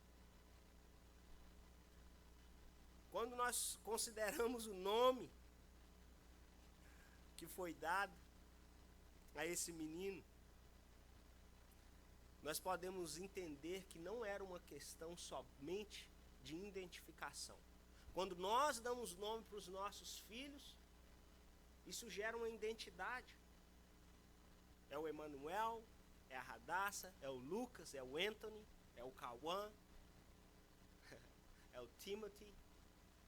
Quando nós consideramos o nome que foi dado a esse menino, nós podemos entender que não era uma questão somente de identificação. Quando nós damos nome para os nossos filhos, isso gera uma identidade. É o Emanuel, é a Radassa, é o Lucas, é o Anthony, é o Cauã, é o Timothy.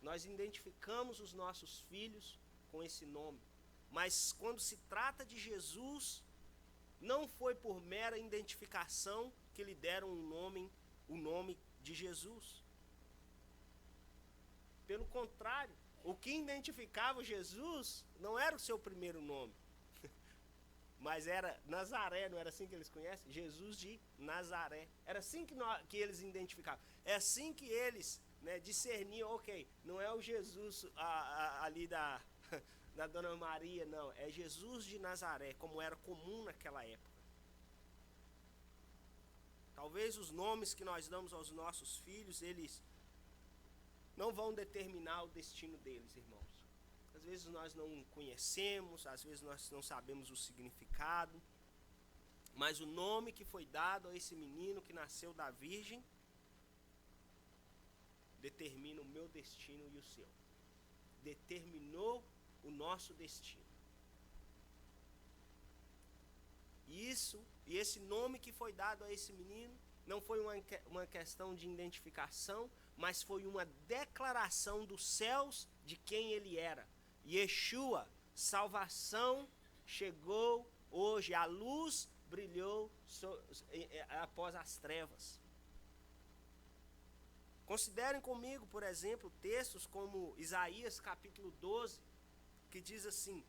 Nós identificamos os nossos filhos com esse nome. Mas quando se trata de Jesus, não foi por mera identificação que lhe deram o nome de Jesus. Pelo contrário, o que identificava Jesus não era o seu primeiro nome, mas era Nazaré, não era assim que eles conhecem? Jesus de Nazaré. Era assim que eles identificavam. É assim que eles discerniam, ok, não é o Jesus ali da Dona Maria, não. É Jesus de Nazaré, como era comum naquela época. Talvez os nomes que nós damos aos nossos filhos, eles não vão determinar o destino deles, irmãos. Às vezes nós não conhecemos, às vezes nós não sabemos o significado, mas o nome que foi dado a esse menino que nasceu da Virgem determina o meu destino e o seu. Determinou o nosso destino. E esse nome que foi dado a esse menino não foi uma questão de identificação, mas foi uma declaração dos céus de quem ele era. Yeshua, salvação chegou hoje, a luz brilhou após as trevas. Considerem comigo, por exemplo, textos como Isaías capítulo 12, que diz assim: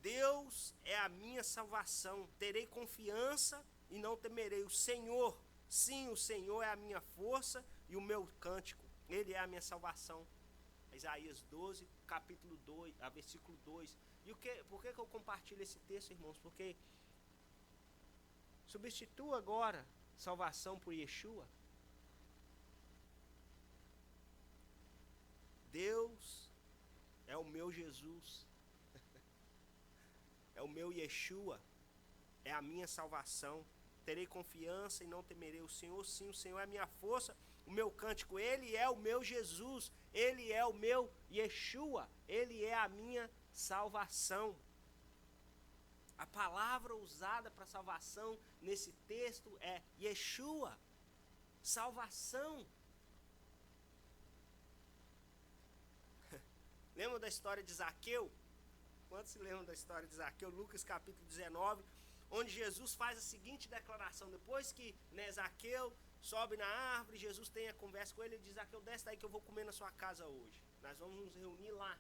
Deus é a minha salvação, terei confiança e não temerei. O Senhor, sim, o Senhor é a minha força e o meu cântico, Ele é a minha salvação. Isaías 12, capítulo 2, versículo 2. E por que eu compartilho esse texto, irmãos? Porque substitua agora salvação por Yeshua. Deus é o meu Jesus, é o meu Yeshua, é a minha salvação. Terei confiança e não temerei. O Senhor, sim, o Senhor é a minha força, o meu cântico. Ele é o meu Jesus, Ele é o meu Yeshua, Ele é a minha salvação. A palavra usada para salvação nesse texto é Yeshua, salvação. Lembram da história de Zaqueu? Quantos se lembram da história de Zaqueu? Lucas capítulo 19, onde Jesus faz a seguinte declaração. Depois que, né, Zaqueu sobe na árvore, Jesus tem a conversa com ele, ele diz: Zaqueu, desce daí que eu vou comer na sua casa hoje. Nós vamos nos reunir lá.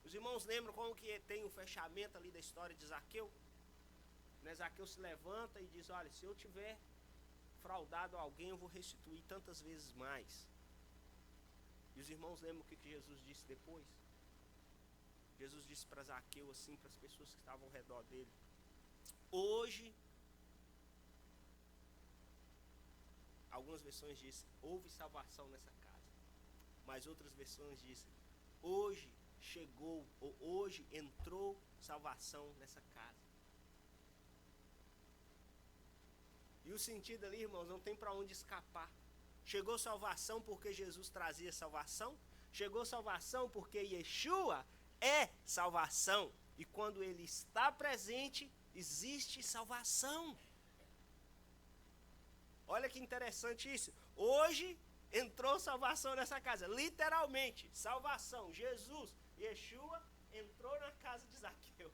Os irmãos lembram como que tem o fechamento ali da história de Zaqueu? Né, Zaqueu se levanta e diz: olha, se eu tiver fraudado alguém, eu vou restituir tantas vezes mais. E os irmãos lembram o que Jesus disse depois? Jesus disse para Zaqueu, assim, para as pessoas que estavam ao redor dele: hoje, algumas versões dizem, houve salvação nessa casa. Mas outras versões dizem, hoje chegou, ou hoje entrou salvação nessa casa. E o sentido ali, irmãos, não tem para onde escapar. Chegou salvação porque Jesus trazia salvação. Chegou salvação porque Yeshua é salvação. E quando ele está presente, existe salvação. Olha que interessante isso. Hoje entrou salvação nessa casa. Literalmente, salvação. Jesus, Yeshua, entrou na casa de Zaqueu.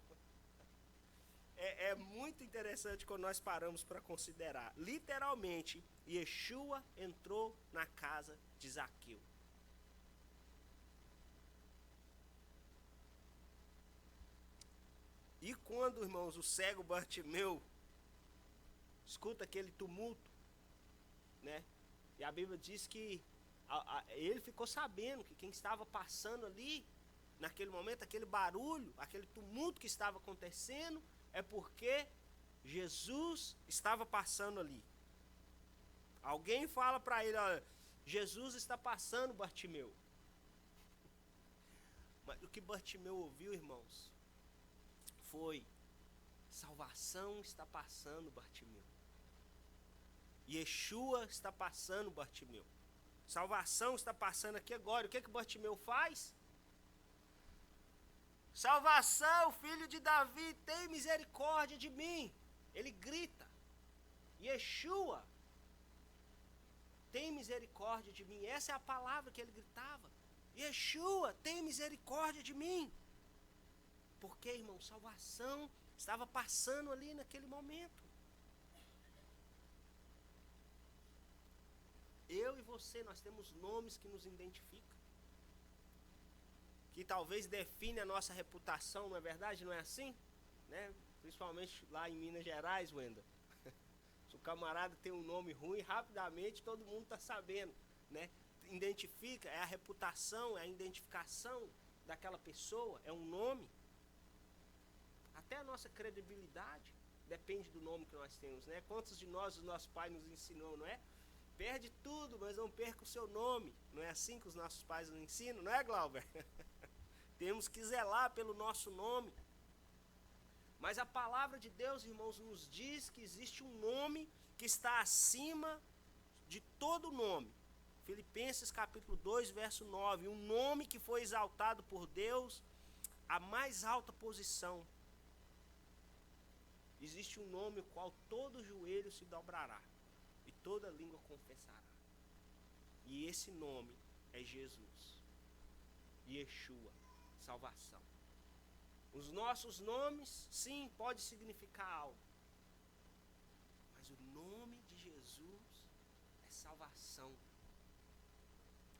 É muito interessante quando nós paramos para considerar. Literalmente, Yeshua entrou na casa de Zaqueu. E quando, irmãos, o cego Bartimeu escuta aquele tumulto, né? E a Bíblia diz que ele ficou sabendo que quem estava passando ali, naquele momento, aquele barulho, aquele tumulto que estava acontecendo, é porque Jesus estava passando ali. Alguém fala para ele: olha, Jesus está passando, Bartimeu. Mas o que Bartimeu ouviu, irmãos, foi: salvação está passando, Bartimeu. Yeshua está passando, Bartimeu. Salvação está passando aqui agora. O que Bartimeu faz? Salvação, filho de Davi, tem misericórdia de mim. Ele grita: Yeshua, tem misericórdia de mim. Essa é a palavra que ele gritava. Yeshua, tem misericórdia de mim. Porque, irmão, salvação estava passando ali naquele momento. Eu e você, nós temos nomes que nos identificam, que talvez define a nossa reputação, não é verdade? Não é assim? Né? Principalmente lá em Minas Gerais, Wenda. Se o camarada tem um nome ruim, rapidamente todo mundo está sabendo, né? Identifica, é a reputação, é a identificação daquela pessoa, é um nome. Até a nossa credibilidade depende do nome que nós temos, né? Quantos de nós, os nossos pais nos ensinou, não é? Perde tudo, mas não perca o seu nome. Não é assim que os nossos pais nos ensinam, não é, Glauber? Temos que zelar pelo nosso nome. Mas a palavra de Deus, irmãos, nos diz que existe um nome que está acima de todo nome. Filipenses capítulo 2, verso 9. Um nome que foi exaltado por Deus, a mais alta posição. Existe um nome o qual todo joelho se dobrará e toda língua confessará. E esse nome é Jesus. Yeshua, salvação. Os nossos nomes, sim, pode significar algo. Mas o nome de Jesus é salvação.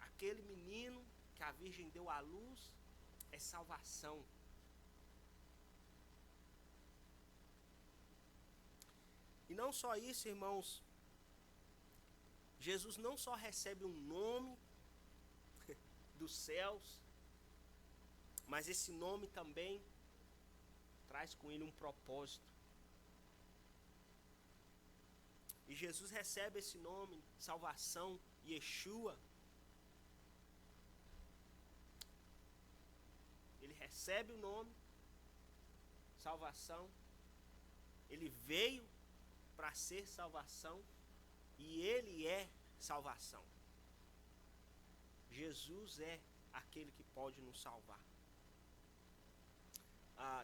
Aquele menino que a Virgem deu à luz é salvação. E não só isso, irmãos. Jesus não só recebe um nome dos céus, mas esse nome também traz com ele um propósito. E Jesus recebe esse nome, salvação, Yeshua. Ele recebe o nome, salvação. Ele veio para ser salvação e ele é salvação. Jesus é aquele que pode nos salvar.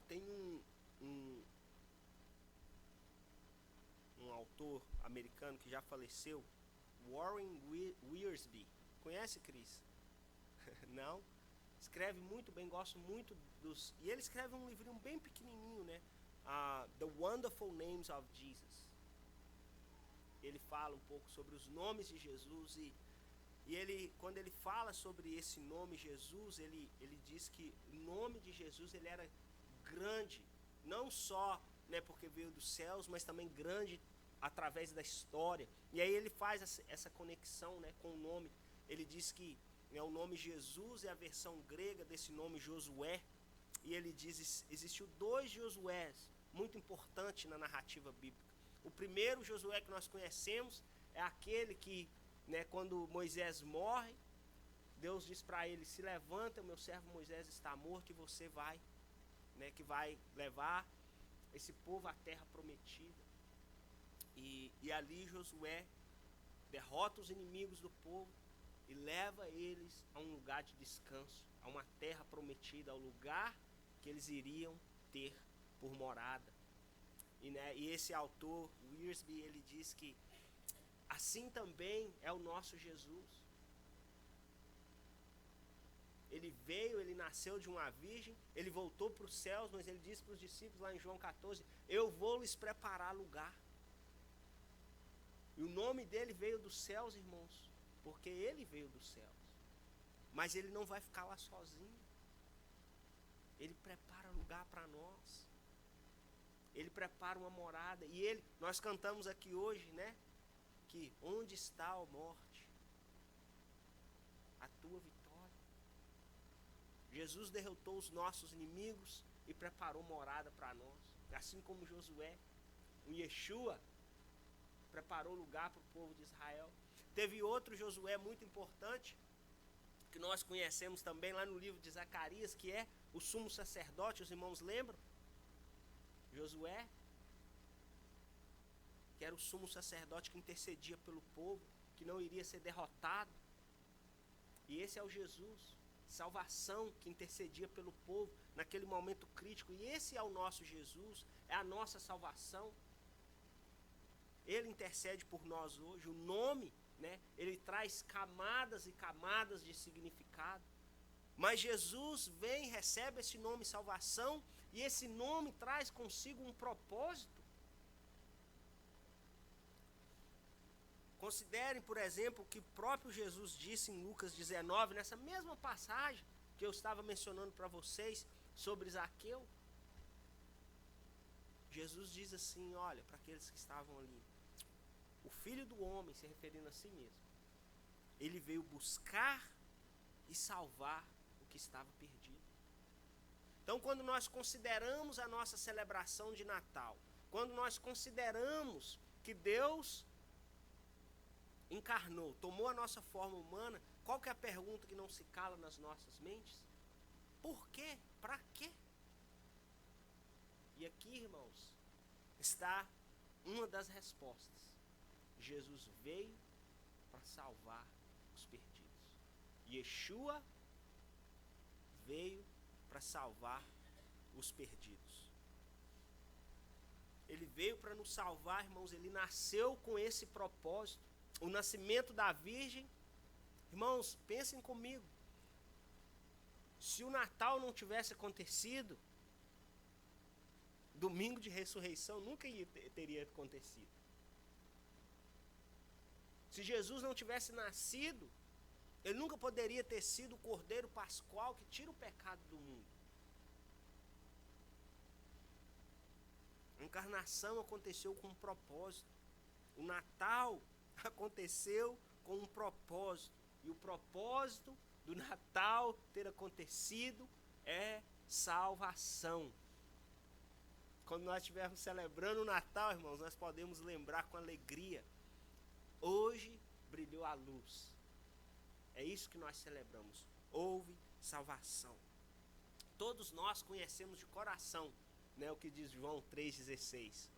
Tem um autor americano que já faleceu, Warren Wiersbe. Conhece, Cris? Não? escreve muito bem, gosto muito dos... E ele escreve um livrinho bem pequenininho, né? The Wonderful Names of Jesus. Ele fala um pouco sobre os nomes de Jesus e ele, quando ele fala sobre esse nome Jesus, ele diz que o nome de Jesus ele era grande, não só, né, porque veio dos céus, mas também grande através da história. E aí ele faz essa conexão, né, com o nome. Ele diz que, né, o nome Jesus é a versão grega desse nome Josué. E ele diz, existiu 2 Josués muito importantes na narrativa bíblica. O primeiro Josué que nós conhecemos é aquele que, né, quando Moisés morre, Deus diz para ele, se levanta, meu servo Moisés está morto e você vai, né, que vai levar esse povo à terra prometida. E ali Josué derrota os inimigos do povo e leva eles a um lugar de descanso, a uma terra prometida, ao lugar que eles iriam ter por morada. E esse autor, Wiersbe, ele diz que assim também é o nosso Jesus. Ele veio, ele nasceu de uma virgem, ele voltou para os céus, mas ele disse para os discípulos lá em João 14, eu vou lhes preparar lugar. E o nome dele veio dos céus, irmãos, porque ele veio dos céus. Mas ele não vai ficar lá sozinho. Ele prepara lugar para nós. Ele prepara uma morada. E nós cantamos aqui hoje, né? Que onde está a morte? A tua vitória. Jesus derrotou os nossos inimigos e preparou morada para nós. Assim como Josué, o Yeshua preparou lugar para o povo de Israel. Teve outro Josué muito importante, que nós conhecemos também lá no livro de Zacarias, que é o sumo sacerdote, os irmãos lembram? Josué, que era o sumo sacerdote que intercedia pelo povo, que não iria ser derrotado. E esse é o Jesus, salvação, que intercedia pelo povo naquele momento crítico. E esse é o nosso Jesus, é a nossa salvação. Ele intercede por nós hoje. O nome, né, ele traz camadas e camadas de significado. Mas Jesus vem, recebe esse nome salvação, e esse nome traz consigo um propósito. Considerem, por exemplo, o que o próprio Jesus disse em Lucas 19, nessa mesma passagem que eu estava mencionando para vocês sobre Zaqueu. Jesus diz assim, olha, para aqueles que estavam ali, o Filho do Homem, se referindo a si mesmo, ele veio buscar e salvar o que estava perdido. Então, quando nós consideramos a nossa celebração de Natal, quando nós consideramos que Deus encarnou, tomou a nossa forma humana, qual que é a pergunta que não se cala nas nossas mentes? Por quê? Para quê? E aqui, irmãos, está uma das respostas. Jesus veio para salvar os perdidos. Yeshua veio para salvar os perdidos. Ele veio para nos salvar, irmãos, ele nasceu com esse propósito. O nascimento da Virgem, irmãos, pensem comigo. Se o Natal não tivesse acontecido, domingo de ressurreição nunca teria acontecido. Se Jesus não tivesse nascido, ele nunca poderia ter sido o Cordeiro Pascual que tira o pecado do mundo. A encarnação aconteceu com um propósito. O Natal aconteceu com um propósito. E o propósito do Natal ter acontecido é salvação. Quando nós estivermos celebrando o Natal, irmãos, nós podemos lembrar com alegria. Hoje brilhou a luz. É isso que nós celebramos. Houve salvação. Todos nós conhecemos de coração, né, o que diz João 3,16.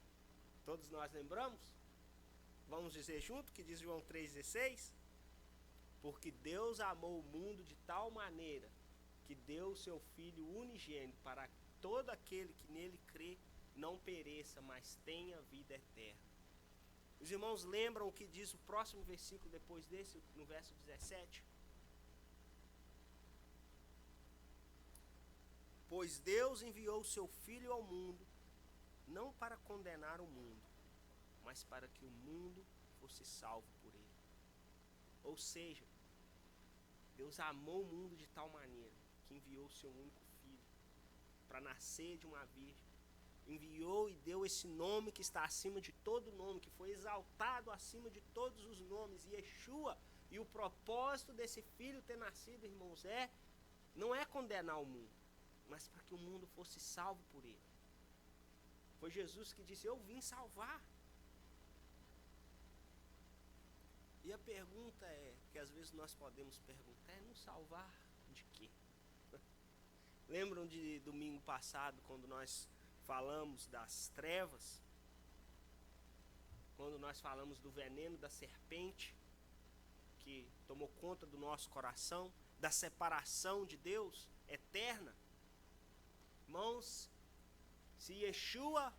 Todos nós lembramos? Vamos dizer junto o que diz João 3,16? Porque Deus amou o mundo de tal maneira que deu o seu Filho unigênito para que todo aquele que nele crê não pereça, mas tenha vida eterna. Os irmãos lembram o que diz o próximo versículo depois desse, no verso 17? Pois Deus enviou o seu Filho ao mundo, não para condenar o mundo, mas para que o mundo fosse salvo por ele. Ou seja, Deus amou o mundo de tal maneira que enviou o seu único Filho para nascer de uma virgem. Enviou e deu esse nome que está acima de todo nome, que foi exaltado acima de todos os nomes, Yeshua. E o propósito desse Filho ter nascido, irmãos, não é condenar o mundo, mas para que o mundo fosse salvo por ele. Foi Jesus que disse: eu vim salvar. E a pergunta que às vezes nós podemos perguntar, nos salvar de quê? Lembram de domingo passado, quando nós falamos das trevas? Quando nós falamos do veneno da serpente, que tomou conta do nosso coração, da separação de Deus eterna? Irmãos, se Yeshua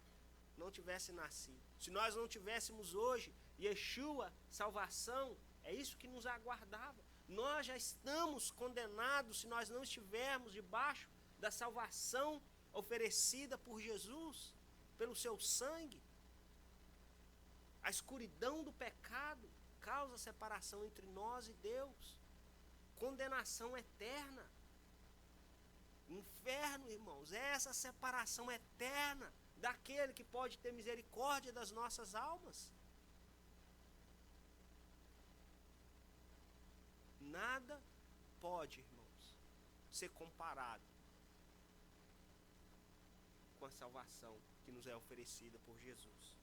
não tivesse nascido, se nós não tivéssemos hoje Yeshua, salvação, é isso que nos aguardava. Nós já estamos condenados se nós não estivermos debaixo da salvação oferecida por Jesus, pelo seu sangue. A escuridão do pecado causa separação entre nós e Deus, condenação eterna. Inferno, irmãos, é essa separação eterna daquele que pode ter misericórdia das nossas almas. Nada pode, irmãos, ser comparado com a salvação que nos é oferecida por Jesus.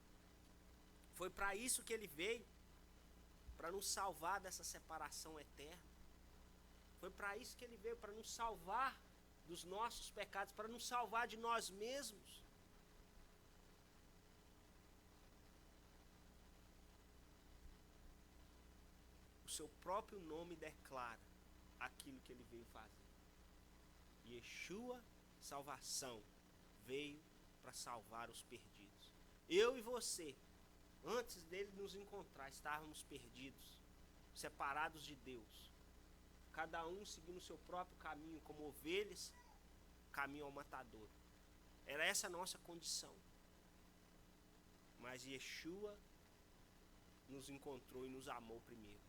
Foi para isso que ele veio, para nos salvar dessa separação eterna. Foi para isso que ele veio, para nos salvar dos nossos pecados, para nos salvar de nós mesmos. O seu próprio nome declara aquilo que ele veio fazer. Yeshua, salvação, veio para salvar os perdidos. Eu e você, antes dele nos encontrar, estávamos perdidos, separados de Deus. Cada um seguindo o seu próprio caminho, como ovelhas, caminho ao matador. Era essa a nossa condição. Mas Yeshua nos encontrou e nos amou primeiro.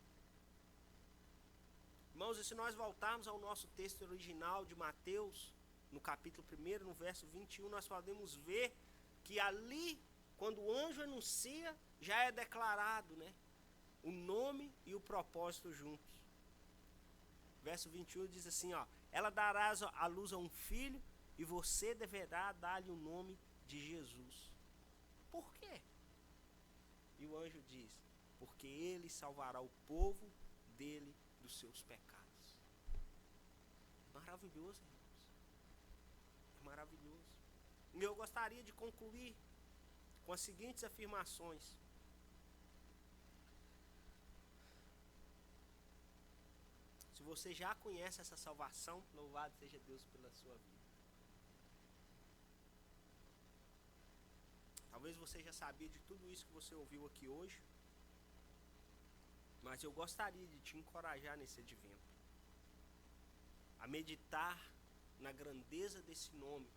Irmãos, e se nós voltarmos ao nosso texto original de Mateus, no capítulo 1, no verso 21, nós podemos ver que ali, quando o anjo anuncia, já é declarado, né, o nome e o propósito juntos. Verso 21 diz assim, ela dará à luz a um filho e você deverá dar-lhe o nome de Jesus. Por quê? E o anjo diz, porque ele salvará o povo dele dos seus pecados. Maravilhoso, irmãos. É maravilhoso. E eu gostaria de concluir com as seguintes afirmações. Se você já conhece essa salvação, louvado seja Deus pela sua vida. Talvez você já sabia de tudo isso que você ouviu aqui hoje, mas eu gostaria de te encorajar nesse advento a meditar na grandeza desse nome.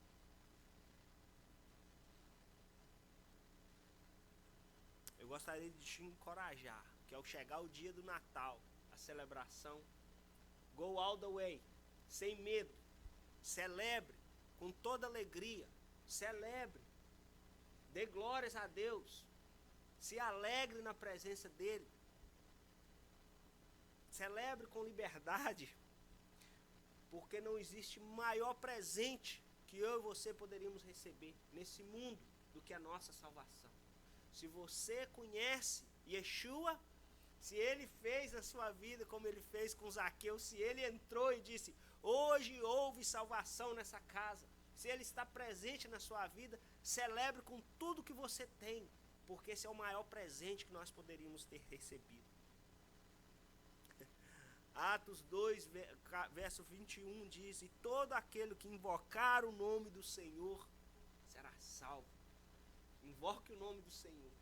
Eu gostaria de te encorajar que ao chegar o dia do Natal, a celebração, go all the way, sem medo, celebre com toda alegria, celebre, dê glórias a Deus, se alegre na presença dEle, celebre com liberdade, porque não existe maior presente que eu e você poderíamos receber nesse mundo do que a nossa salvação. Se você conhece Yeshua, se ele fez na sua vida como ele fez com Zaqueu, se ele entrou e disse, hoje houve salvação nessa casa, se ele está presente na sua vida, celebre com tudo que você tem, porque esse é o maior presente que nós poderíamos ter recebido. Atos 2, verso 21 diz, e todo aquele que invocar o nome do Senhor será salvo. Invoque o nome do Senhor.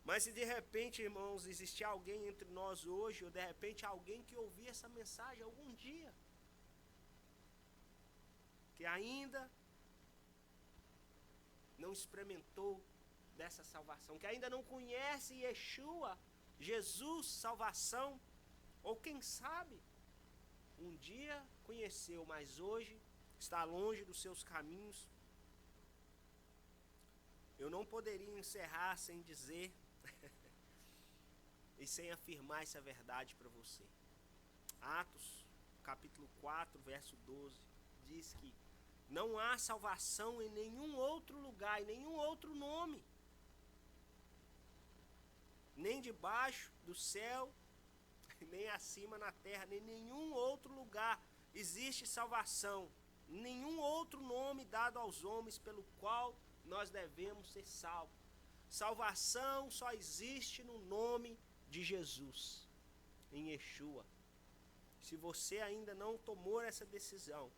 Mas se de repente, irmãos, existir alguém entre nós hoje, ou de repente alguém que ouvir essa mensagem algum dia, que ainda não experimentou dessa salvação, que ainda não conhece Yeshua, Jesus, salvação, ou quem sabe, um dia conheceu, mas hoje está longe dos seus caminhos. Eu não poderia encerrar sem dizer e sem afirmar essa verdade para você. Atos, capítulo 4, verso 12, diz que não há salvação em nenhum outro lugar, em nenhum outro nome, nem debaixo do céu, nem acima na terra, nem em nenhum outro lugar existe salvação, nenhum outro nome dado aos homens pelo qual nós devemos ser salvos. Salvação só existe no nome de Jesus, em Yeshua. Se você ainda não tomou essa decisão,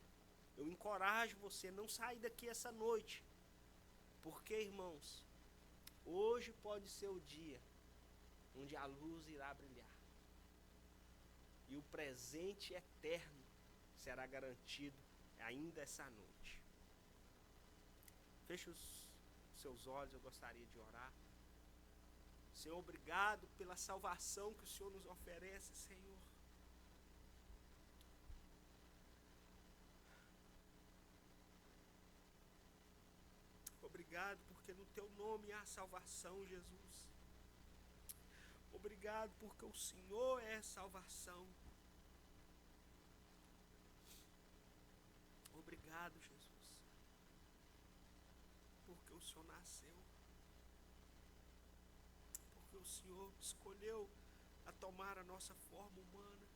eu encorajo você a não sair daqui essa noite, porque, irmãos, hoje pode ser o dia onde a luz irá brilhar e o presente eterno será garantido ainda essa noite. Feche os seus olhos, eu gostaria de orar. Senhor, obrigado pela salvação que o Senhor nos oferece, Senhor. Obrigado porque no teu nome há salvação, Jesus. Obrigado porque o Senhor é salvação. Obrigado, Jesus, porque o Senhor nasceu, porque o Senhor escolheu a tomar a nossa forma humana.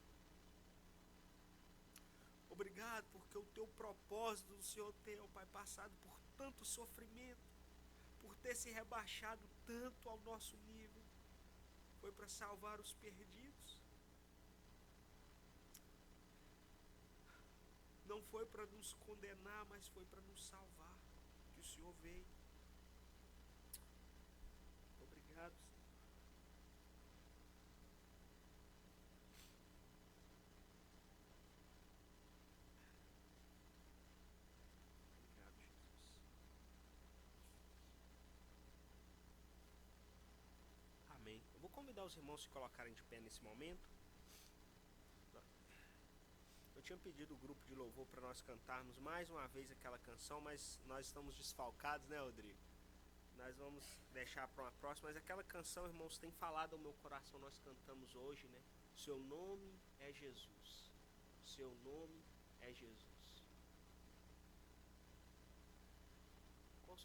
Obrigado porque o teu propósito do Senhor tem, ó Pai, passado por tanto sofrimento, por ter se rebaixado tanto ao nosso nível, foi para salvar os perdidos. Não foi para nos condenar, mas foi para nos salvar que o Senhor veio. Obrigado, Senhor. Obrigado, Jesus. Amém. Eu vou convidar os irmãos a se colocarem de pé nesse momento. Eu tinha pedido o grupo de louvor para nós cantarmos mais uma vez aquela canção, mas nós estamos desfalcados, né, Rodrigo? Nós vamos deixar para uma próxima, mas aquela canção, irmãos, tem falado ao meu coração, nós cantamos hoje, né? Seu nome é Jesus. Seu nome é Jesus.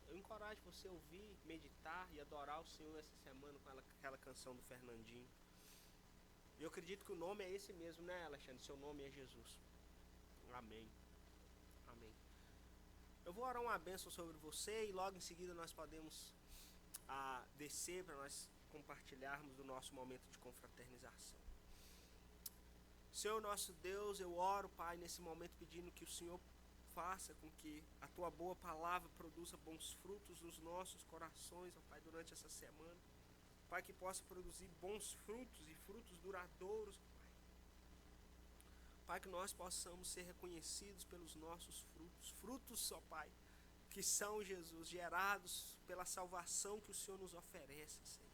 Eu encorajo você a ouvir, meditar e adorar o Senhor essa semana com aquela canção do Fernandinho. E eu acredito que o nome é esse mesmo, né, Alexandre? Seu nome é Jesus. Amém. Amém. Eu vou orar uma bênção sobre você e logo em seguida nós podemos descer para nós compartilharmos do nosso momento de confraternização. Senhor nosso Deus, eu oro, Pai, nesse momento pedindo que o Senhor faça com que a Tua boa palavra produza bons frutos nos nossos corações, ó Pai, durante essa semana. Pai, que possa produzir bons frutos e frutos duradouros, Pai. Pai, que nós possamos ser reconhecidos pelos nossos frutos. Frutos, ó Pai, que são, Jesus, gerados pela salvação que o Senhor nos oferece, Senhor.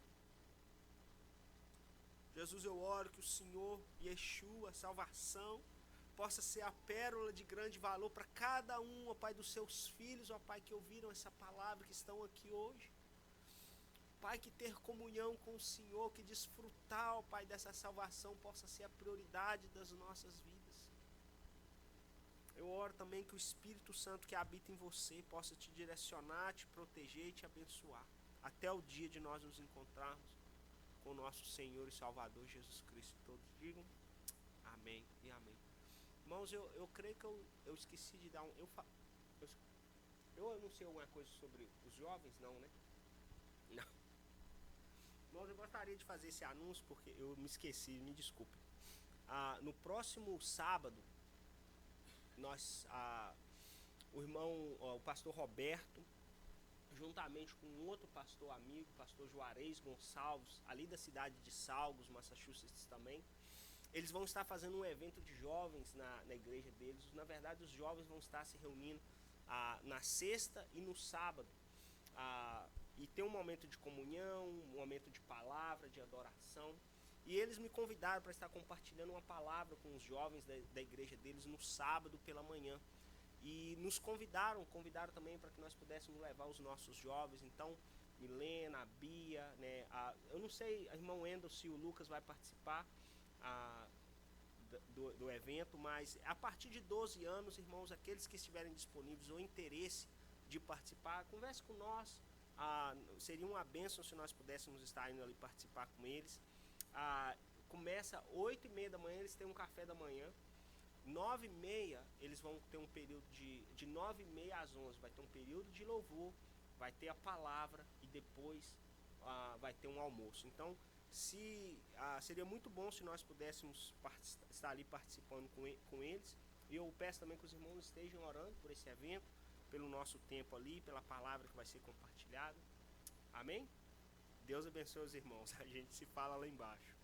Jesus, eu oro que o Senhor, Yeshua, a salvação, possa ser a pérola de grande valor para cada um, ó Pai, dos seus filhos, ó Pai, que ouviram essa palavra, que estão aqui hoje. Pai, que ter comunhão com o Senhor, que desfrutar, ó Pai, dessa salvação possa ser a prioridade das nossas vidas. Eu oro também que o Espírito Santo que habita em você possa te direcionar, te proteger e te abençoar, até o dia de nós nos encontrarmos com o nosso Senhor e Salvador Jesus Cristo. Todos digam amém e amém. Irmãos, eu creio que eu esqueci de dar eu anunciei alguma coisa sobre os jovens? Não, né? Não. Irmãos, eu gostaria de fazer esse anúncio porque eu me esqueci, me desculpe. No próximo sábado, o pastor Roberto, juntamente com um outro pastor amigo, pastor Juarez Gonçalves, ali da cidade de Salgos, Massachusetts também, eles vão estar fazendo um evento de jovens na igreja deles. Na verdade, os jovens vão estar se reunindo na sexta e no sábado. E ter um momento de comunhão, um momento de palavra, de adoração. E eles me convidaram para estar compartilhando uma palavra com os jovens da igreja deles no sábado pela manhã. E nos convidaram também para que nós pudéssemos levar os nossos jovens. Então, Milena, a Bia, né, eu não sei, a irmão Wendel, se o Lucas vai participar do evento, mas a partir de 12 anos, irmãos, aqueles que estiverem disponíveis ou interesse de participar, converse com nós. Seria uma bênção se nós pudéssemos estar indo ali participar com eles. Começa 8h30 da manhã, eles têm um café da manhã. 9h30 eles vão ter um período de 9h30 às 11h, vai ter um período de louvor, vai ter a palavra e depois vai ter um almoço. Então, seria muito bom se nós pudéssemos estar ali participando com eles. E eu peço também que os irmãos estejam orando por esse evento, pelo nosso tempo ali, pela palavra que vai ser compartilhada. Amém? Deus abençoe os irmãos. A gente se fala lá embaixo.